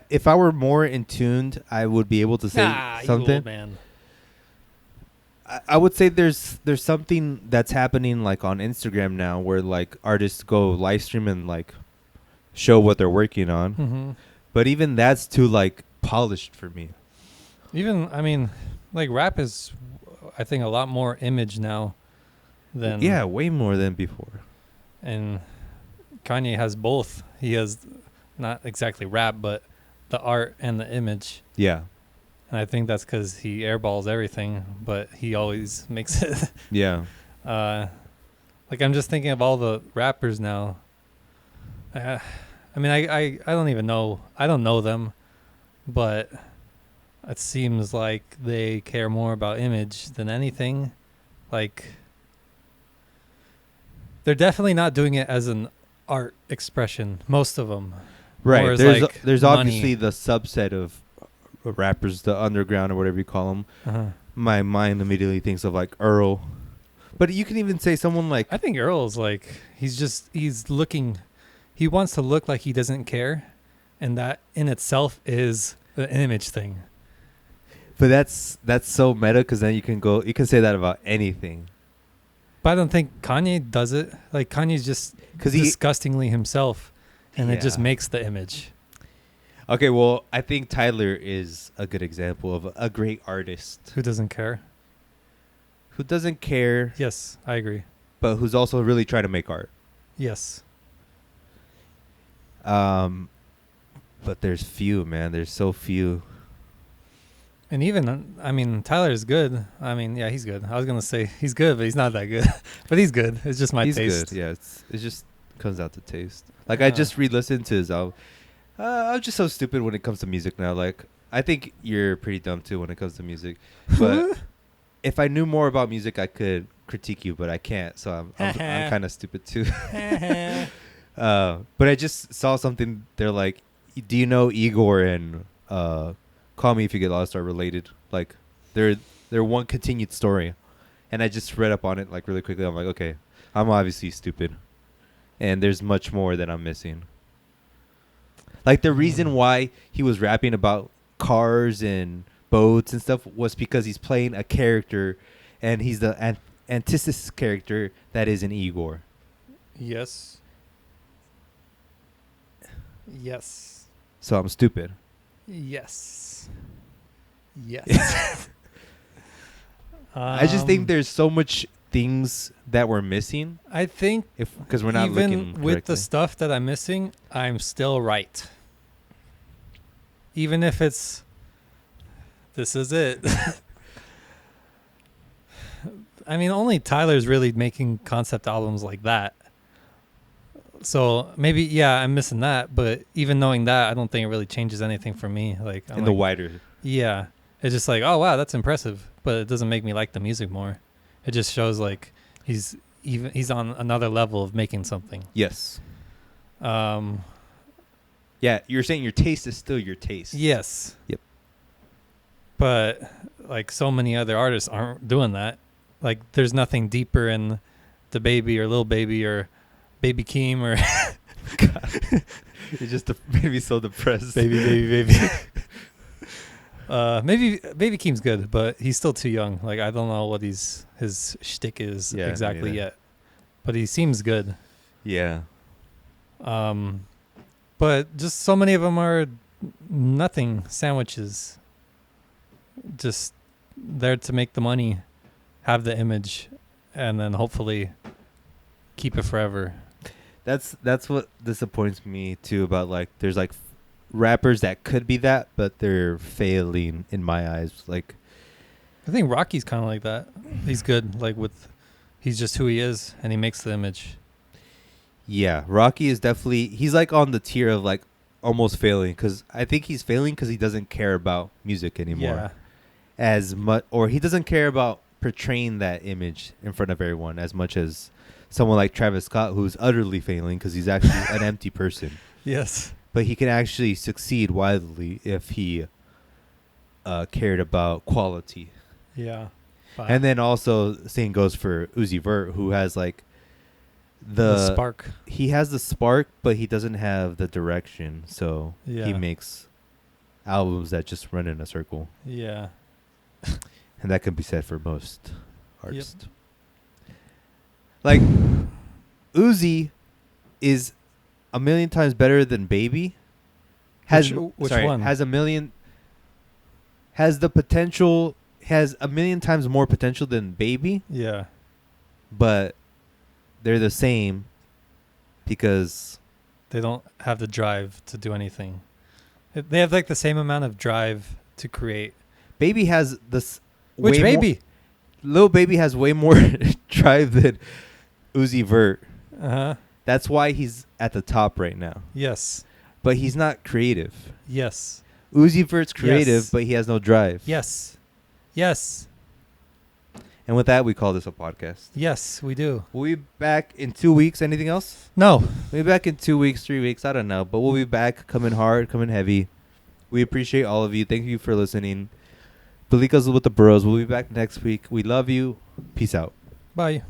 If I were more in tuned, I would be able to say something. You old man. I would say there's something that's happening like on Instagram now where like artists go live stream and like show what they're working on. Mm-hmm. But even that's too like polished for me. Even, I mean, like rap is, I think, a lot more image now than... Yeah, way more than before. And Kanye has both. He has not exactly rap, but the art and the image. Yeah. And I think that's because he airballs everything, but he always makes it. Yeah. Like, I'm just thinking of all the rappers now. I mean, I don't even know. I don't know them, but it seems like they care more about image than anything. Like, they're definitely not doing it as an art expression, most of them. Right. More as, There's like, there's money. obviously the subset of rappers, the underground or whatever you call them. Uh-huh. My mind immediately thinks of like Earl, but you can even say someone like I think Earl's like he's looking. He wants to look like he doesn't care, and that in itself is an image thing. But that's so meta because then you can say that about anything. But I don't think Kanye does it. Like Kanye's just 'Cause he- disgustingly himself, and it just Yeah. makes the image. Okay, well, I think Tyler is a good example of a great artist Who doesn't care? who doesn't care, Yes, I agree. but who's also really trying to make art. Yes. But there's few, man. There's so few. And even, I mean, Tyler's good. I mean, yeah, he's good. I was going to say he's good, but he's not that good. But he's good. It's just my He's taste. good. Yeah, it just comes out to taste. Like I just re-listened to his album. I'm just so stupid when it comes to music now. Like I think you're pretty dumb too when it comes to music. But if I knew more about music, I could critique you, but I can't. So I'm kind of stupid too. But I just saw something. They're like, do you know Igor and Call Me If You Get Lost are related? Like they're one continued story. And I just read up on it like really quickly. I'm like, okay, I'm obviously stupid, and there's much more that I'm missing. Like the reason why he was rapping about cars and boats and stuff was because he's playing a character, and he's the antithesis character that is in Igor. Yes. Yes. So I'm stupid. Yes. Yes. I just think there's so much things that we're missing I think because we're not even looking with correctly. the stuff that I'm missing, I'm still right. Even if it's, this is it. I mean, only Tyler's really making concept albums like that. So maybe, yeah, I'm missing that. But even knowing that, I don't think it really changes anything for me. Like, I'm in like, the wider. yeah, it's just like, oh wow, that's impressive. But it doesn't make me like the music more. It just shows like he's on another level of making something. Yes. Um, Yeah, you're saying your taste is still your taste. yes. Yep. But like so many other artists aren't doing that. Like there's nothing deeper in the Baby or Lil Baby or Baby Keem or You're just maybe so depressed. Baby. Maybe Baby Keem's good, but he's still too young. Like I don't know what his shtick is Yeah, exactly neither. yet. But he seems good. Yeah. But just so many of them are nothing sandwiches. Just there to make the money, have the image, and then hopefully keep it forever. That's what disappoints me too about like there's like rappers that could be that, but they're failing in my eyes. Like I think Rocky's kind of like that. He's good, like he's just who he is, and he makes the image. yeah, Rocky is definitely he's like on the tier of like almost failing because I think he's failing because he doesn't care about music anymore Yeah, as much, or he doesn't care about portraying that image in front of everyone as much as someone like Travis Scott, who's utterly failing because he's actually an empty person. yes, But he can actually succeed wildly if he cared about quality. yeah. And then also same goes for Uzi Vert, who has like the spark. He has the spark, but he doesn't have the direction. So Yeah. he makes albums that just run in a circle. Yeah, And that can be said for most artists. Like Uzi is a million times better than Baby. Which one? Has the potential, has a million times more potential than Baby, Yeah, but they're the same because they don't have the drive to do anything. They have like the same amount of drive to create. Baby has this. Which way Baby? Lil Baby has way more drive than Uzi Vert. Uh-huh. That's why he's at the top right now. Yes. But he's not creative. Yes. Uzi Vert's creative, Yes. but he has no drive. Yes. Yes. And with that, we call this a podcast. Yes, we do. We'll be back in 2 weeks. Anything else? No. We'll be back in 2 weeks, 3 weeks. I don't know. But we'll be back coming hard, coming heavy. We appreciate all of you. Thank you for listening. Peliculas with the Bros. We'll be back next week. We love you. Peace out. Bye.